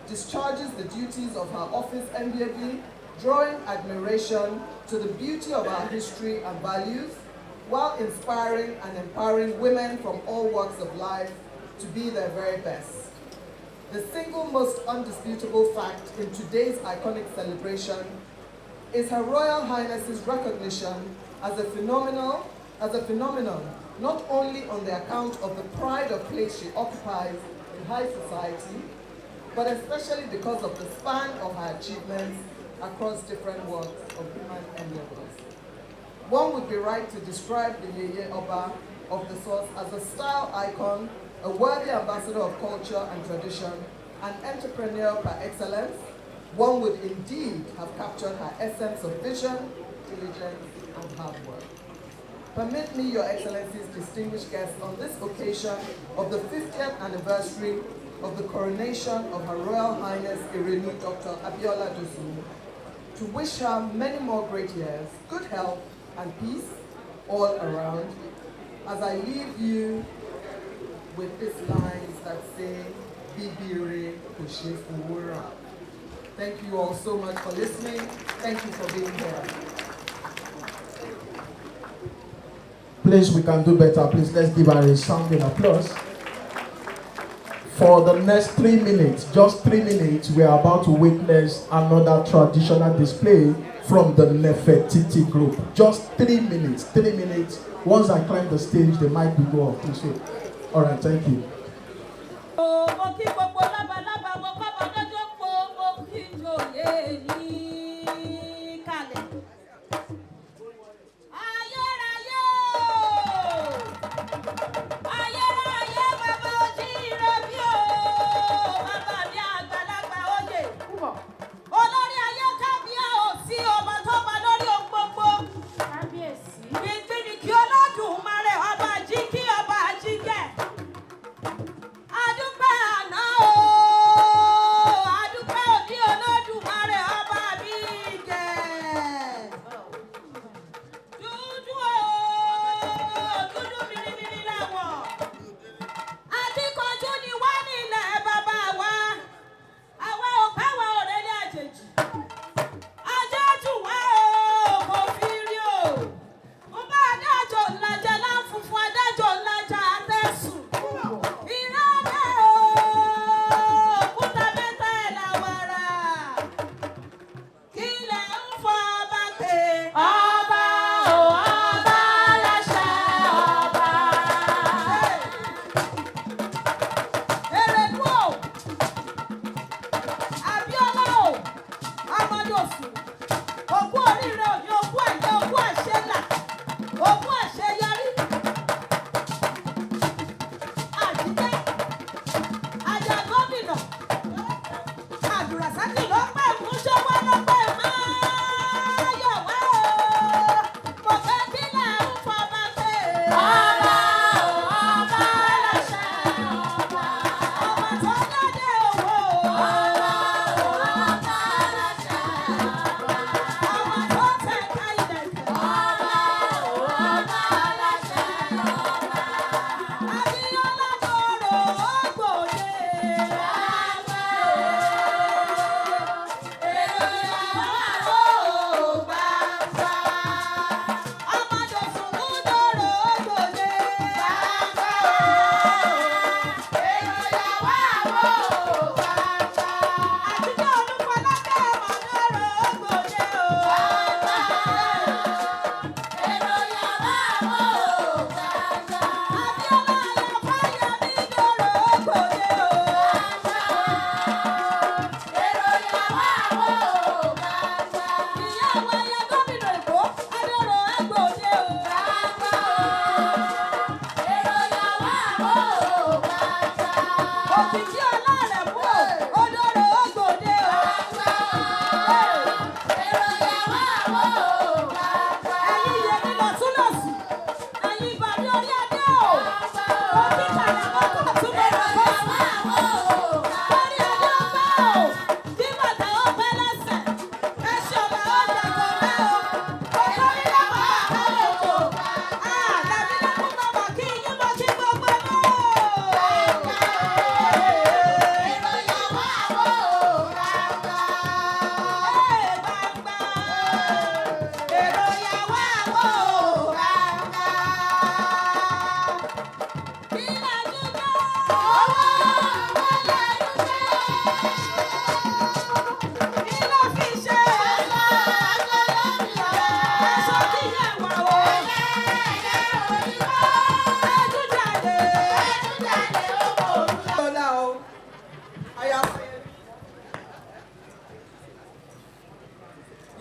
discharges the duties of her office enviably, drawing admiration to the beauty of our history and values, while inspiring and empowering women from all walks of life to be their very best. The single most undisputable fact in today's iconic celebration is Her Royal Highness's recognition as a phenomenon, not only on the account of the pride of place she occupies in high society, but especially because of the span of her achievements across different walks of human endeavors. One would be right to describe the Yeye Oba of the source as a style icon, a worthy ambassador of culture and tradition, an entrepreneur par excellence. One would indeed have captured her essence of vision, diligence, and hard work. Permit me, Your Excellencies, distinguished guests, on this occasion of the 50th anniversary of the coronation of Her Royal Highness Erelu Dr. Abiola Dosunmu, to wish her many more great years, good health, and peace all around, as I leave you with these lines that say, Bibire Koshe Fuwura. Thank you all so much for listening. Thank you for being here. Please, we can do better. Please, let's give her a sounding applause. For the next 3 minutes, just 3 minutes, we are about to witness another traditional display from the Nefertiti group. Just 3 minutes, 3 minutes. Once I climb the stage, the mic will go off. Please wait. All right, thank you.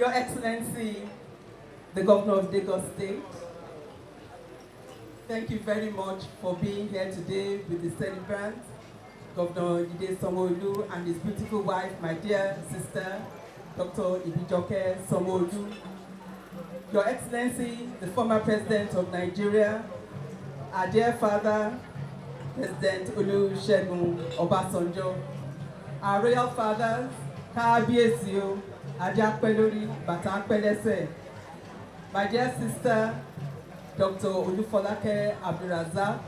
Your Excellency, the Governor of Lagos State, thank you very much for being here today with the celebrant, Governor Babajide Sanwo-Olu, and his beautiful wife, my dear sister, Dr. Ibijoke Sanwo-Olu. Your Excellency, the former President of Nigeria, our dear father, President Olusegun Obasanjo, our royal fathers, Kabiyesi Adeyeye Enitan Ogunwusi, my dear sister, Dr. Olufolake Abdulrazak,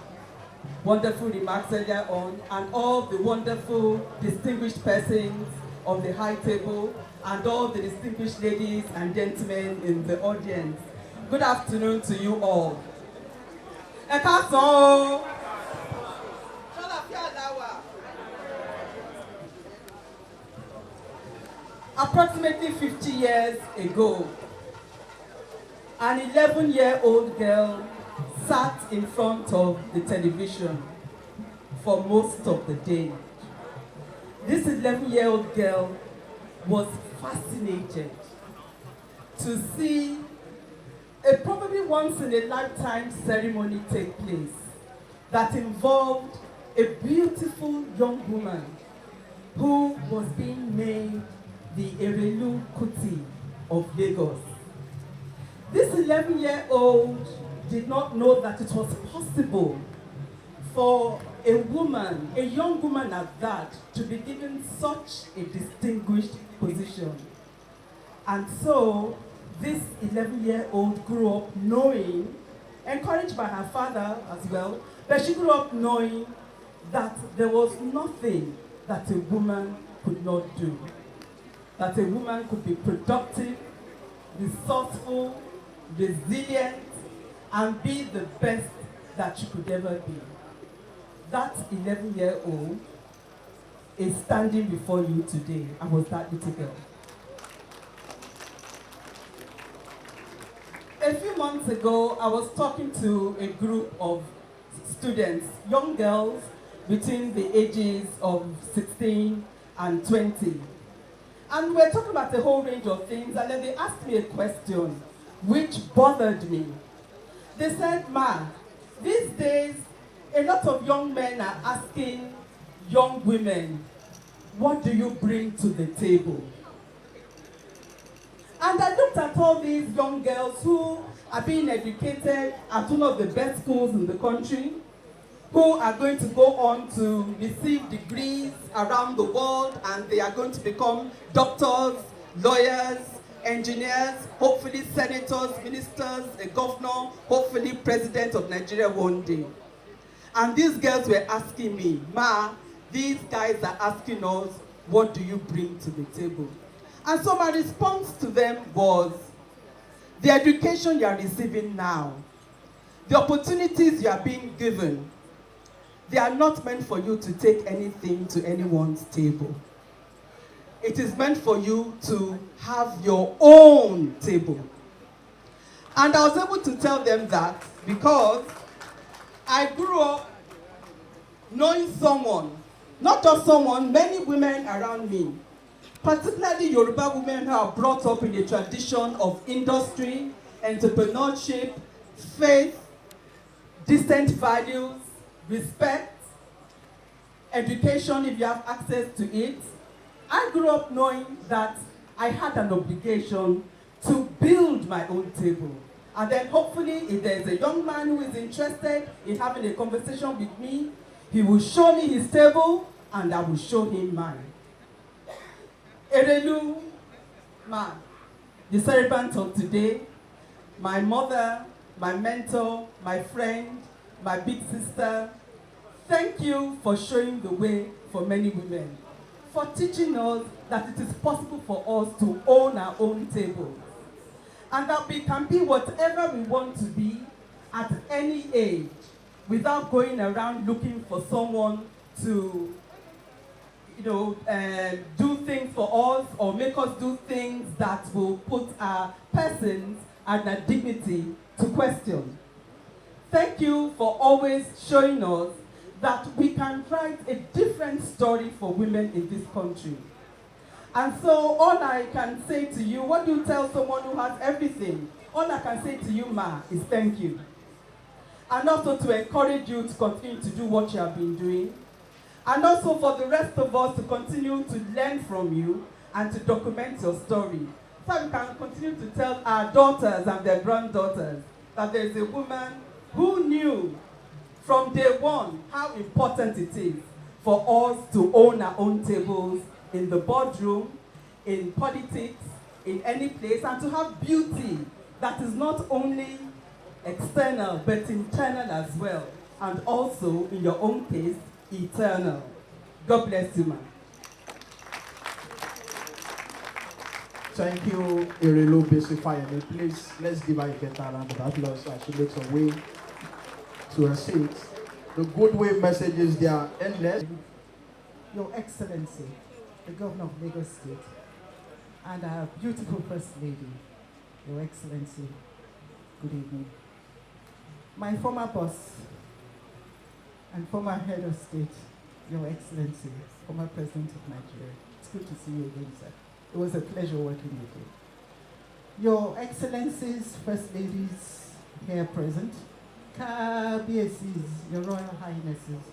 wonderful remarks earlier on, and all the wonderful distinguished persons on the high table, and all the distinguished ladies and gentlemen in the audience. Good afternoon to you all. Ẹ káàsán o. Approximately 50 years ago, an 11-year-old girl sat in front of the television for most of the day. This 11-year-old girl was fascinated to see a probably once-in-a-lifetime ceremony take place that involved a beautiful young woman who was being made the Erelu Kuti of Lagos. This 11-year-old did not know that it was possible for a woman, a young woman at that, to be given such a distinguished position. And so this 11-year-old grew up knowing, encouraged by her father as well, but she grew up knowing that there was nothing that a woman could not do. That a woman could be productive, resourceful, resilient, and be the best that she could ever be. That 11-year-old is standing before you today. I was that little girl. A few months ago, I was talking to a group of students, young girls between the ages of 16 and 20. And we were talking about a whole range of things, and then they asked me a question which bothered me. They said, "Ma, these days, a lot of young men are asking young women, what do you bring to the table?" And I looked at all these young girls who are being educated at one of the best schools in the country, who are going to go on to receive degrees around the world, and they are going to become doctors, lawyers, engineers, hopefully senators, ministers, a governor, hopefully president of Nigeria one day. And these girls were asking me, "Ma, these guys are asking us, what do you bring to the table?" And so my response to them was, the education you are receiving now, the opportunities you are being given, they are not meant for you to take anything to anyone's table. It is meant for you to have your own table. And I was able to tell them that because I grew up knowing someone, not just someone, many women around me, particularly Yoruba women who are brought up in a tradition of industry, entrepreneurship, faith, decent values, respect, education if you have access to it. I grew up knowing that I had an obligation to build my own table. And then hopefully if there's a young man who is interested in having a conversation with me, he will show me his table and I will show him mine. Erelu, ma, the celebrant of today, my mother, my mentor, my friend, my big sister, thank you for showing the way for many women, for teaching us that it is possible for us to own our own table, and that we can be whatever we want to be at any age without going around looking for someone to do things for us or make us do things that will put our persons and our dignity to question. Thank you for always showing us that we can write a different story for women in this country. And so all I can say to you, what do you tell someone who has everything? All I can say to you, Ma, is thank you. And also to encourage you to continue to do what you have been doing. And also for the rest of us to continue to learn from you and to document your story. So we can continue to tell our daughters and their granddaughters that there is a woman who knew from day one how important it is for us to own our own tables in the boardroom, in politics, in any place, and to have beauty that is not only external but internal as well, and also, in your own case, eternal. God bless you, ma'am. Thank you, Erelu Abiola. Please, let's give her a better round of applause as she makes her way to her seat. The good way messages, they are endless. Your Excellency, the Governor of Lagos State, and our beautiful First Lady, Your Excellency, good evening. My former boss and former Head of State, Your Excellency, former President of Nigeria. It's good to see you again, sir. It was a pleasure working with you. Your Excellencies, First Ladies here present, Kabiyesi's, Your Royal Highnesses,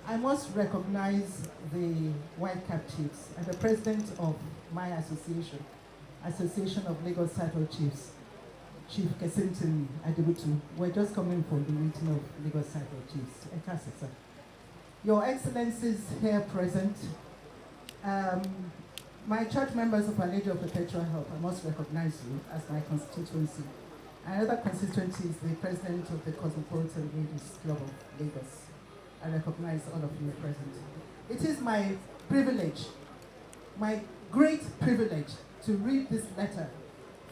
I must recognize the White Cap Chiefs and the President of my association, Association of Lagos Title Chiefs, Chief Mrs Ibijoke. We're just coming from the meeting of Lagos Title Chiefs. Your Excellencies here present, my church members of Our Lady of Perpetual Help, I must recognize you as my constituency. Another constituency is the President of the Cosmopolitan Ladies Club of Lagos. I recognize all of you present. It is my privilege, my great privilege, to read this letter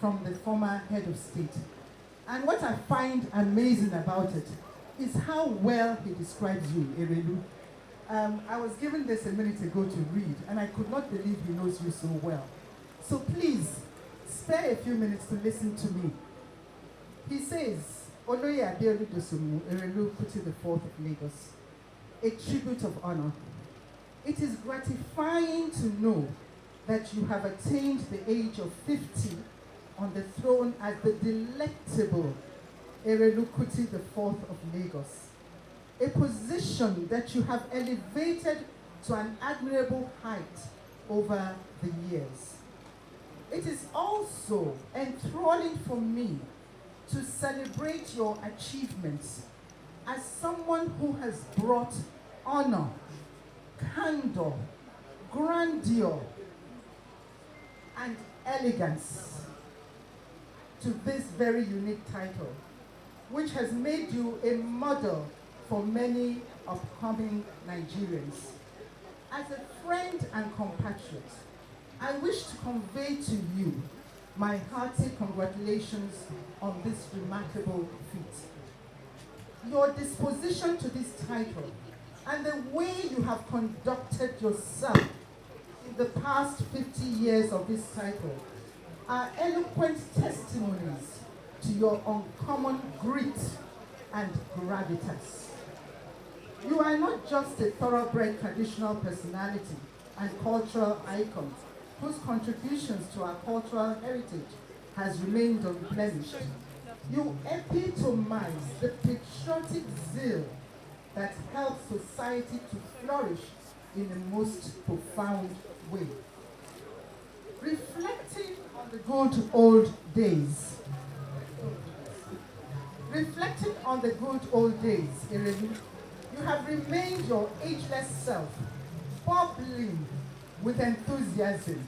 from the former head of state. And what I find amazing about it is how well he describes you, Erelu. I was given this a minute ago to read, and I could not believe he knows you so well. So please, spare a few minutes to listen to me. He says, Olori Erelu Dosunmu Erelu Kuti the Fourth of Lagos, a tribute of honor. It is gratifying to know that you have attained the age of 50 on the throne as the delectable Erelu Kuti the Fourth of Lagos, a position that you have elevated to an admirable height over the years. It is also enthralling for me to celebrate your achievements as someone who has brought honor, candor, grandeur, and elegance to this very unique title, which has made you a model for many upcoming Nigerians. As a friend and compatriot, I wish to convey to you my hearty congratulations on this remarkable feat. Your disposition to this title and the way you have conducted yourself in the past 50 years of this title are eloquent testimonies to your uncommon grit and gravitas. You are not just a thoroughbred traditional personality and cultural icon whose contributions to our cultural heritage has remained unblemished. You epitomize the patriotic zeal that helps society to flourish in the most profound way. Reflecting on the good old days, Erelu, you have remained your ageless self, bubbling with enthusiasm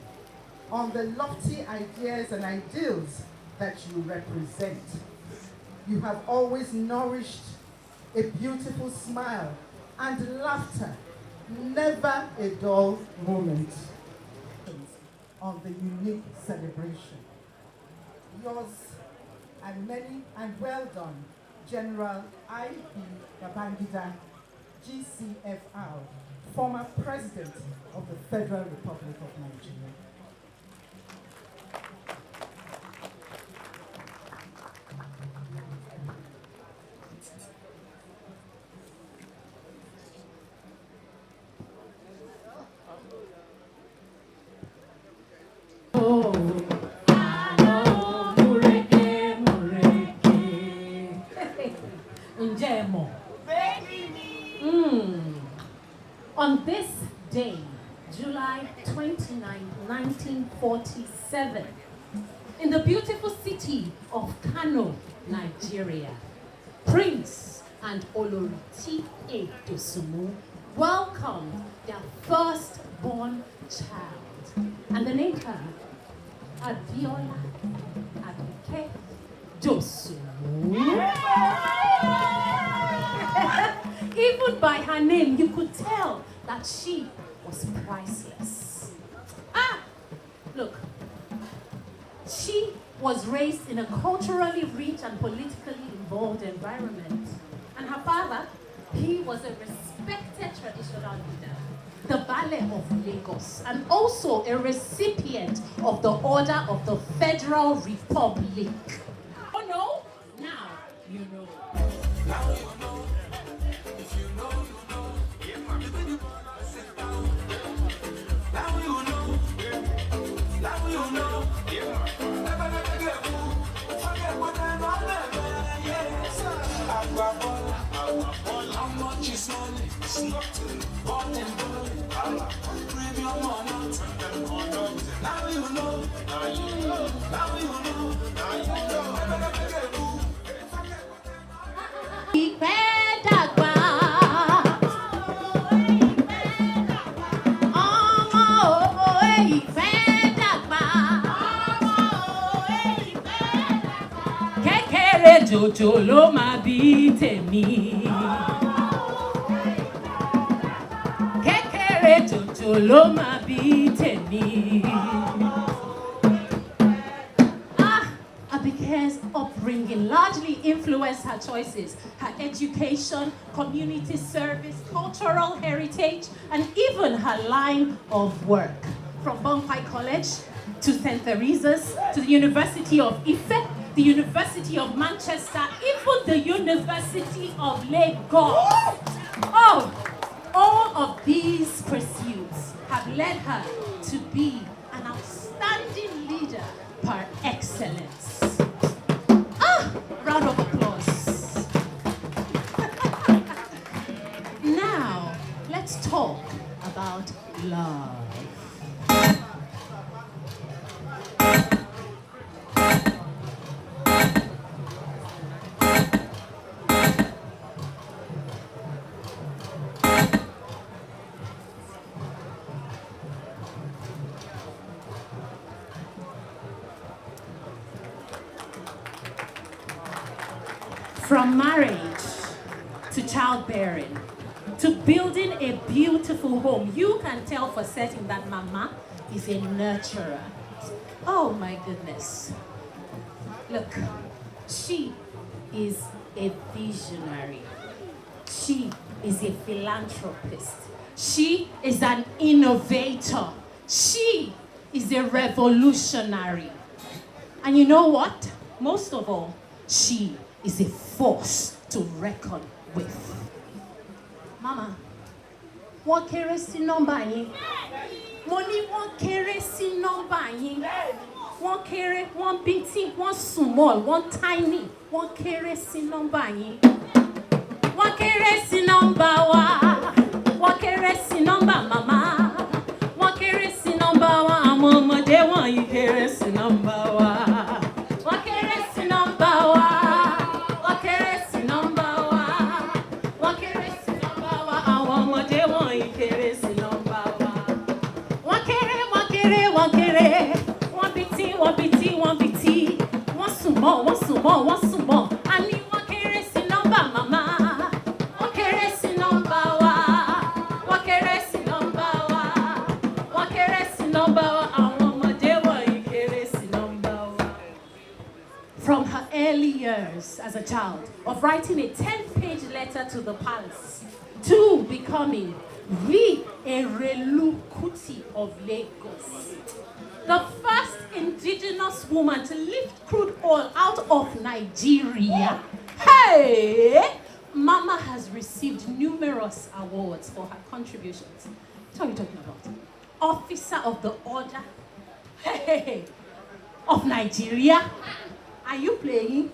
on the lofty ideas and ideals that you represent. You have always nourished a beautiful smile and laughter, never a dull moment on the unique celebration. Yours and many and well done, General H.E Babajide GCFR, former President of the Federal Republic of Nigeria. in the beautiful city of Kano, Nigeria, Prince and Olori T.A. Dosunmu welcomed their firstborn child, and they named her Abiola Abike Dosunmu. Even by her name, you could tell that she was priceless. Look, she was raised in a culturally rich and politically involved environment. And her father, he was a respected traditional leader, the Ballet of Lagos, and also a recipient of the Order of the Federal Republic. Oh no? Now you know. Now you know. If you know, you know. Now you know. Now you know. Never let get fooled. Forget what I know. Yes. How much is money? Born and born. Premium or not. Now you know. Now you know. Now you know. Now you know. Never let get fooled. Jojo ló máa bí tèmi. Kékeré jojo ló máa bí tèmi. Abike's upbringing largely influenced her choices, her education, community service, cultural heritage, and even her line of work. From Pomp College to St. Teresa's to the University of Ife, the University of Manchester, even the University of Lagos. Oh, all of these pursuits have led her to be an outstanding leader par excellence. Round of applause. Now, let's talk about love. From marriage to childbearing to building a beautiful home, you can tell for certain that Mama is a nurturer. Oh my goodness. Look, she is a visionary. She is a philanthropist. She is an innovator. She is a revolutionary. And you know what? Most of all, she is a force to reckon with. Mama, wọ́n kéré sí nọ́mbà yín. Mo ní wọ́n kéré sí nọ́mbà yín. Wọ́n kéré, wọ́n bíntì, wọ́n small, wọ́n tiny. Wọ́n kéré sí nọ́mbà yín. Wọ́n kéré sí nọ́mbà wa. Wọ́n kéré sí nọ́mbà mama. Wọ́n kéré sí nọ́mbà wa. Àwọn ọmọdé wọ̀nyí kéré sí nọ́mbà wa. Wọ́n kéré sí nọ́mbà wa. Wọ́n sùn mọ́. A ní wọ́n kéré sí nọ́mbà màmá. Wọ́n kéré sí nọ́mbà wa. Wọ́n kéré sí nọ́mbà wa. Wọ́n kéré sí nọ́mbà wa. Àwọn ọmọdé wọ̀nyí kéré sí nọ́mbà wa. From her early years as a child, of writing a 10-page letter to the palace, to becoming the Erelu Kuti of Lagos, the first indigenous woman to lift crude oil out of Nigeria. Hey! Mama has received numerous awards for her contributions. What are you talking about? Officer of the Order of Nigeria. Are you playing?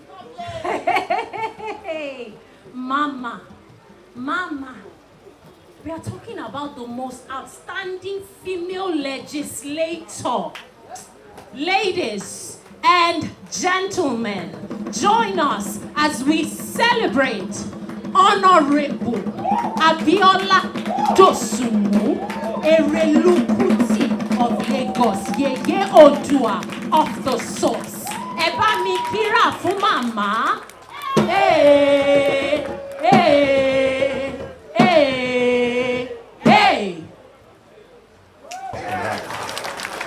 Mama. We are talking about the most outstanding female legislator. Ladies and gentlemen, join us as we celebrate Honorable Abiola Dosunmu Erelu of Lagos, Yeye Oodua of the source. Eba mi kira fún mama. Hey, hey, hey, hey.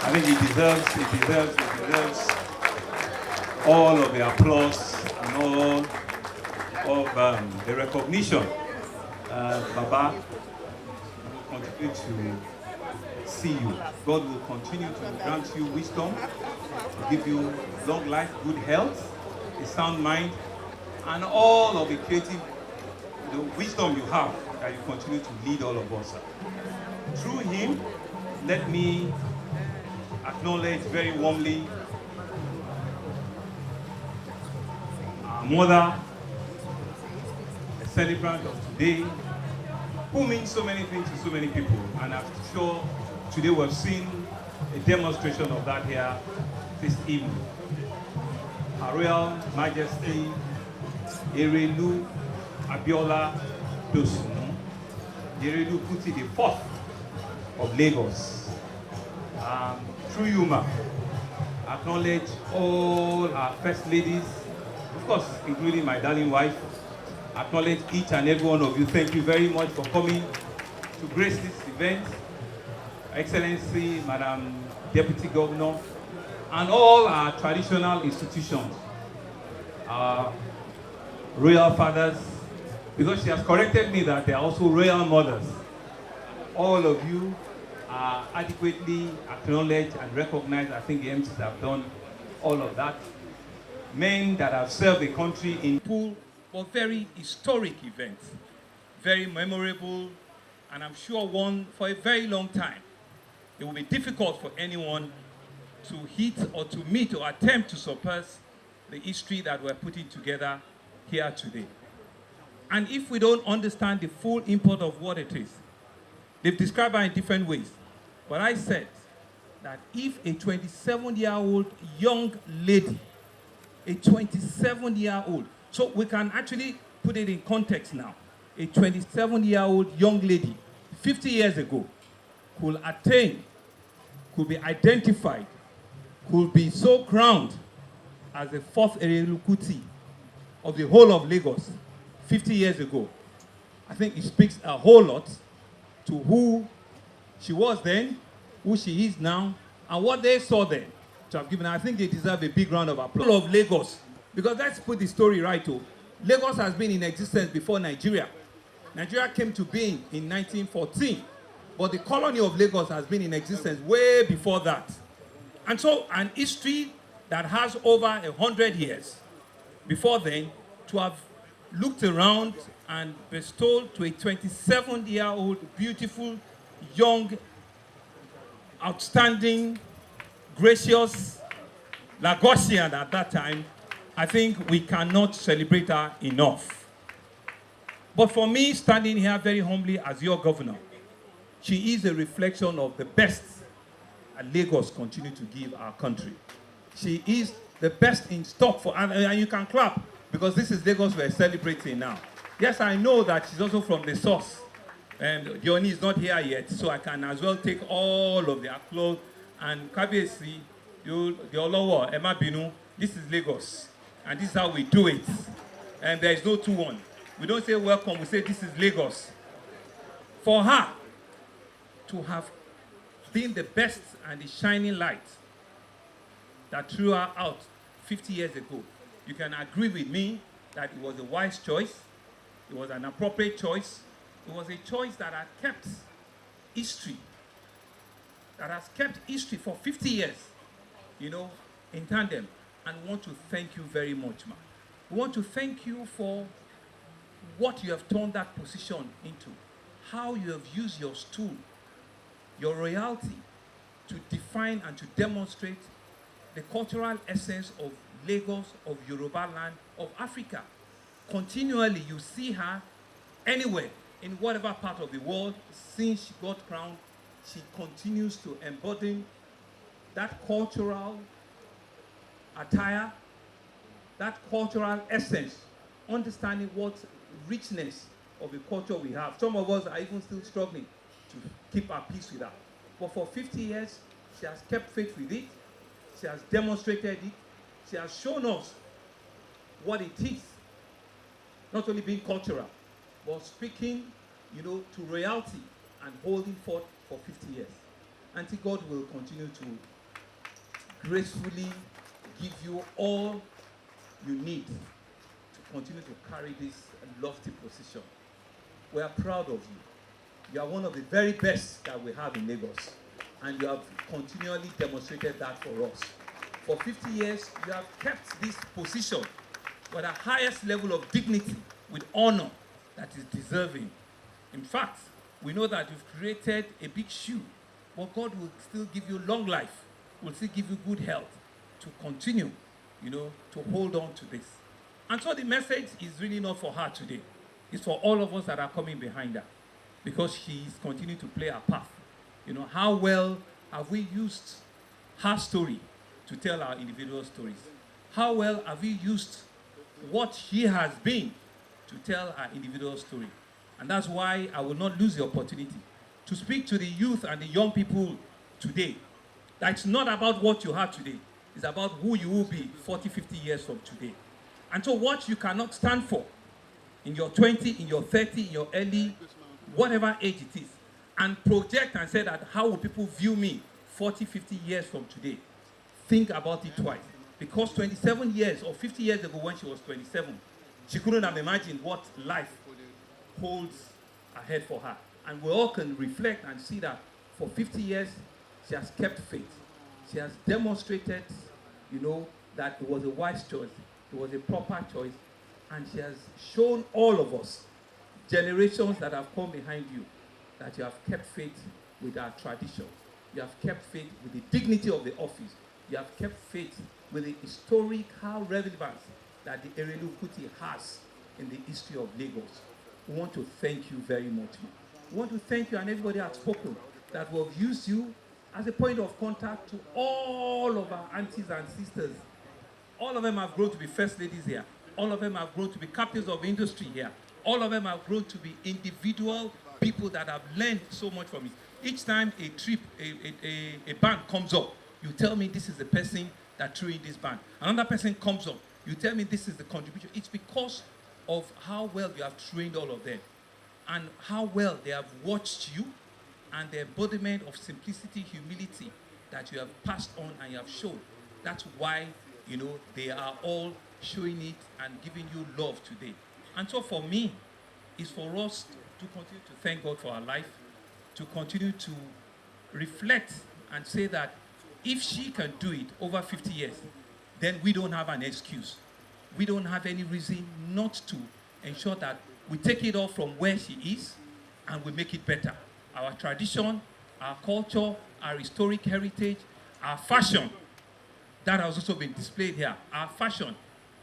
I think it deserves all of the applause and all of the recognition. Baba will continue to see you. God will continue to grant you wisdom, give you long life, good health, a sound mind, and all of the creative wisdom you have that you continue to lead all of us. Through him, let me acknowledge very warmly our mother, a celebrant of today, who means so many things to so many people. And I'm sure today we've seen a demonstration of that here this evening. Her Royal Majesty Erelu Abiola Dosunmu Erelu Kuti the fourth of Lagos. Through you, ma, acknowledge all our first ladies, of course, including my darling wife. Acknowledge each and every one of you. Thank you very much for coming to grace this event. Excellency, Madam Deputy Governor, and all our traditional institutions, our royal fathers, because she has corrected me that they are also royal mothers. All of you are adequately acknowledged and recognized. I think the MCs have done all of that. Men that have served the country in full for very historic events, very memorable, and I'm sure one for a very long time. It will be difficult for anyone to hit or to meet or attempt to surpass the history that we're putting together here today. And if we don't understand the full import of what it is, they've described it in different ways. But I said that if a 27-year-old young lady, a 27-year-old, so we can actually put it in context now, a 27-year-old young lady, 50 years ago, could attain, could be identified, could be so crowned as the fourth Erelu Kuti of the whole of Lagos 50 years ago. I think it speaks a whole lot to who she was then, who she is now, and what they saw then to have given her. I think they deserve a big round of applause. Of Lagos, because let's put the story right too. Lagos has been in existence before Nigeria. Nigeria came to being in 1914, but the colony of Lagos has been in existence way before that. And so an history that has over 100 years before then, to have looked around and bestowed to a 27-year-old beautiful, young, outstanding, gracious Lagosian at that time, I think we cannot celebrate her enough. But for me, standing here very humbly as your governor, she is a reflection of the best that Lagos continue to give our country. She is the best in stock for, and you can clap, because this is Lagos we're celebrating now. Yes, I know that she's also from the source, and Dioni is not here yet, so I can as well take all of the applause. And Kabiyesi, the Olowo, Emma Binu, this is Lagos, and this is how we do it. And there is no 2-1. We don't say welcome, we say this is Lagos. For her to have been the best and the shining light that threw her out 50 years ago, you can agree with me that it was a wise choice, it was an appropriate choice, it was a choice that has kept history, for 50 years, you know, in tandem. And we want to thank you very much, ma'am. We want to thank you for what you have turned that position into, how you have used your stool, your royalty, to define and to demonstrate the cultural essence of Lagos, of Yoruba land, of Africa. Continually, you see her anywhere, in whatever part of the world. Since she got crowned, she continues to embody that cultural attire, that cultural essence, understanding what richness of the culture we have. Some of us are even still struggling to keep our peace with that. But for 50 years, she has kept faith with it. She has demonstrated it. She has shown us what it is, not only being cultural, but speaking, to royalty and holding forth for 50 years. Auntie, God will continue to gracefully give you all you need to continue to carry this lofty position. We are proud of you. You are one of the very best that we have in Lagos, and you have continually demonstrated that for us. For 50 years, you have kept this position with the highest level of dignity, with honor that is deserving. In fact, we know that you've created a big shoe, but God will still give you long life, will still give you good health to continue, to hold on to this. And so the message is really not for her today. It's for all of us that are coming behind her, because she is continuing to play her path. How well have we used her story to tell our individual stories? How well have we used what she has been to tell our individual story? And that's why I will not lose the opportunity to speak to the youth and the young people today. That it's not about what you have today. It's about who you will be 40, 50 years from today. And so what you cannot stand for in your 20, in your 30, in your early, whatever age it is, and project and say that how will people view me 40, 50 years from today? Think about it twice. Because 27 years or 50 years ago when she was 27, she couldn't have imagined what life holds ahead for her. And we all can reflect and see that for 50 years, she has kept faith. She has demonstrated, that it was a wise choice, it was a proper choice, and she has shown all of us, generations that have come behind you, that you have kept faith with our tradition. You have kept faith with the dignity of the office. You have kept faith with the historical relevance that the Erelu Kuti has in the history of Lagos. We want to thank you very much. We want to thank you, and everybody has spoken, that we have used you as a point of contact to all of our aunties and sisters. All of them have grown to be first ladies here. All of them have grown to be captains of industry here. All of them have grown to be individual people that have learned so much from it. Each time a band comes up, you tell me this is the person that threw in this band. Another person comes up, you tell me this is the contribution. It's because of how well you have trained all of them and how well they have watched you and the embodiment of simplicity, humility that you have passed on and you have shown. That's why, they are all showing it and giving you love today. And so for me, it's for us to continue to thank God for our life, to continue to reflect and say that if she can do it over 50 years, then we don't have an excuse. We don't have any reason not to ensure that we take it off from where she is and we make it better. Our tradition, our culture, our historic heritage, our fashion, that has also been displayed here. Our fashion,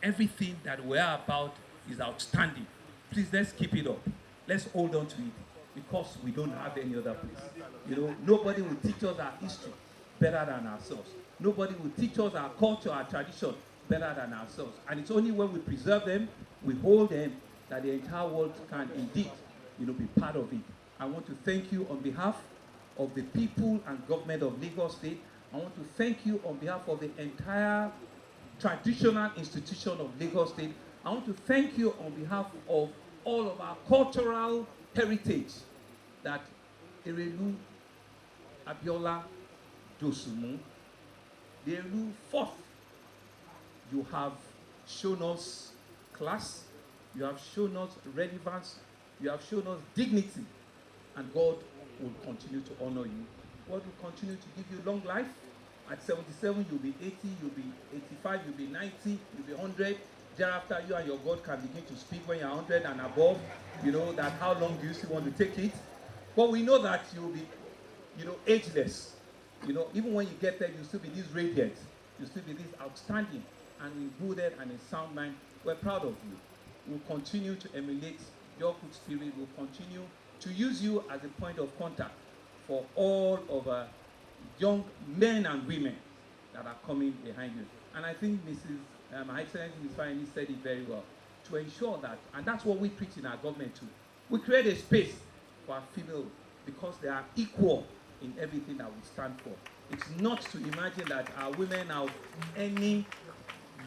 everything that we are about is outstanding. Please, let's keep it up. Let's hold on to it because we don't have any other place. Nobody will teach us our history better than ourselves. Nobody will teach us our culture, our tradition better than ourselves. And it's only when we preserve them, we hold them, that the entire world can indeed, be part of it. I want to thank you on behalf of the people and government of Lagos State. I want to thank you on behalf of the entire traditional institution of Lagos State. I want to thank you on behalf of all of our cultural heritage that Erelu Abiola Dosunmu, the Erelu fourth, you have shown us class, you have shown us relevance, you have shown us dignity, and God will continue to honor you. God will continue to give you long life. At 77, you'll be 80, you'll be 85, you'll be 90, you'll be 100. Thereafter, you and your God can begin to speak when you're 100 and above. That how long do you still want to take it? But we know that you'll be, ageless. Even when you get there, you'll still be this radiant. You'll still be this outstanding and in good health and in sound mind. We're proud of you. We'll continue to emulate your good spirit. We'll continue to use you as a point of contact for all of our young men and women that are coming behind you. And I think Her Excellency Ms. Fahimi said it very well, to ensure that, and that's what we preach in our government too, we create a space for our female because they are equal in everything that we stand for. It's not to imagine that our women are any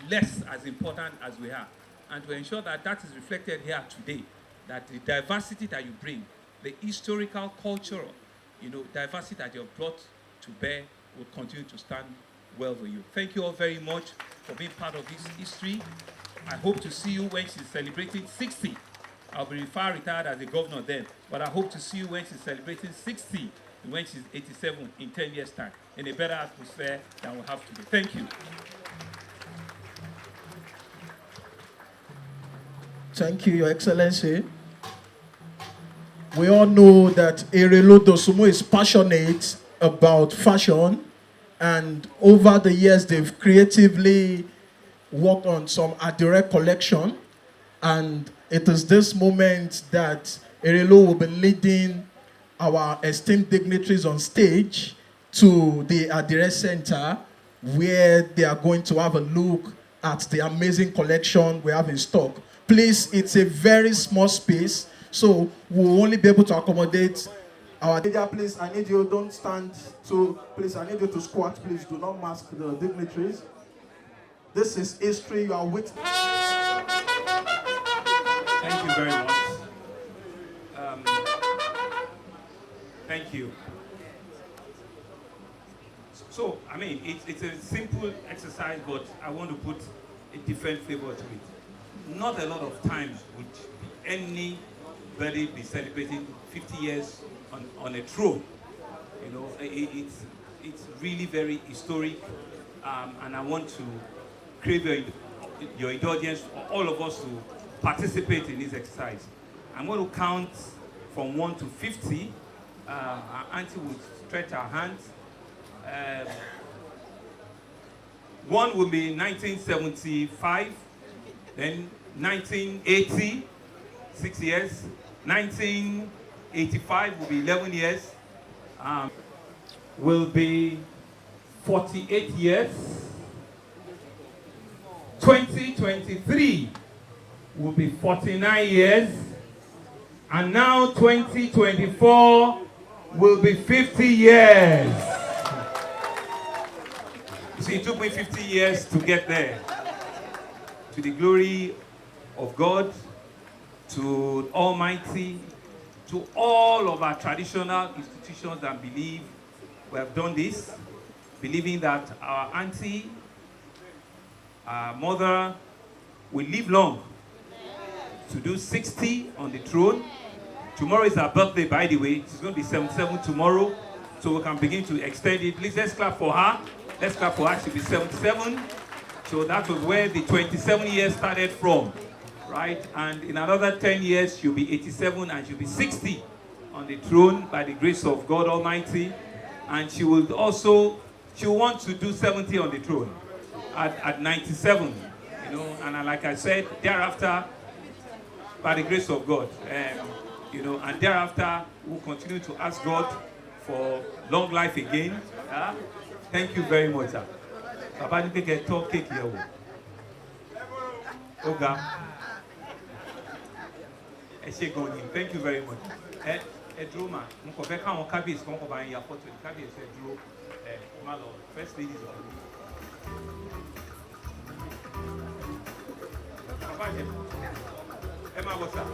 less as important as we are, and to ensure that that is reflected here today, that the diversity that you bring, the historical, cultural, diversity that you have brought to bear will continue to stand well for you. Thank you all very much for being part of this history. I hope to see you when she's celebrating 60. I'll be far retired as a governor then, but I hope to see you when she's celebrating 60 and when she's 87 in 10 years' time, in a better atmosphere than we have today. Thank you. Thank you, Your Excellency. We all know that Erelu Dosunmu is passionate about fashion, and over the years they've creatively worked on some Adire collection, and it is this moment that Erelu will be leading our esteemed dignitaries on stage to the Adire Center, where they are going to have a look at the amazing collection we have in stock. Please, it's a very small space, so we'll only be able to accommodate our media. Please, I need you, don't stand. So, please, I need you to squat. Please, do not mask the dignitaries. This is history you are witnessing. Thank you very much. Thank you. So, I mean, it's a simple exercise, but I want to put a different flavor to it. Not a lot of times would anybody be celebrating 50 years on a throne. It's really very historic, and I want to crave your indulgence, all of us, to participate in this exercise. I'm going to count from 1 to 50. Our auntie will stretch her hands. 1 will be 1975, then 1980, 6 years. 1985 will be 11 years. Will be 48 years. 2023 will be 49 years. And now 2024 will be 50 years. You see, it took me 50 years to get there. To the glory of God, to Almighty, to all of our traditional institutions that believe we have done this, believing that our auntie, our mother, will live long to do 60 on the throne. Tomorrow is her birthday, by the way. She's going to be 77 tomorrow, so we can begin to extend it. Please, let's clap for her. Let's clap for her. She'll be 77. So that was where the 27 years started from, right? And in another 10 years, she'll be 87 and she'll be 60 on the throne by the grace of God Almighty. And she will also, she'll want to do 70 on the throne at 97, and like I said, thereafter, by the grace of God, and thereafter, we'll continue to ask God for long life again. Thank you very much, sir. Thank you very much. First ladies of Emma, what's up?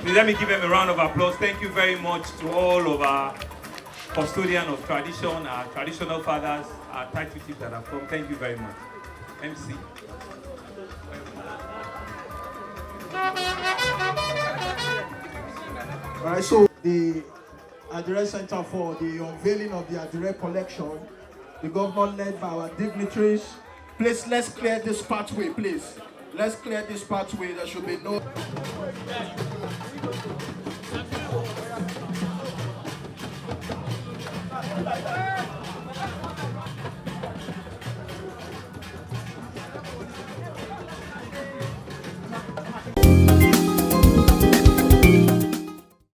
Let me give them a round of applause. Thank you very much to all of our custodians of tradition, our traditional fathers, our title chiefs that have come. Thank you very much. MC. All right, so the Adire Center for the unveiling of the Adire collection, the government led by our dignitaries. Please, let's clear this pathway, please. Let's clear this pathway. There should be no.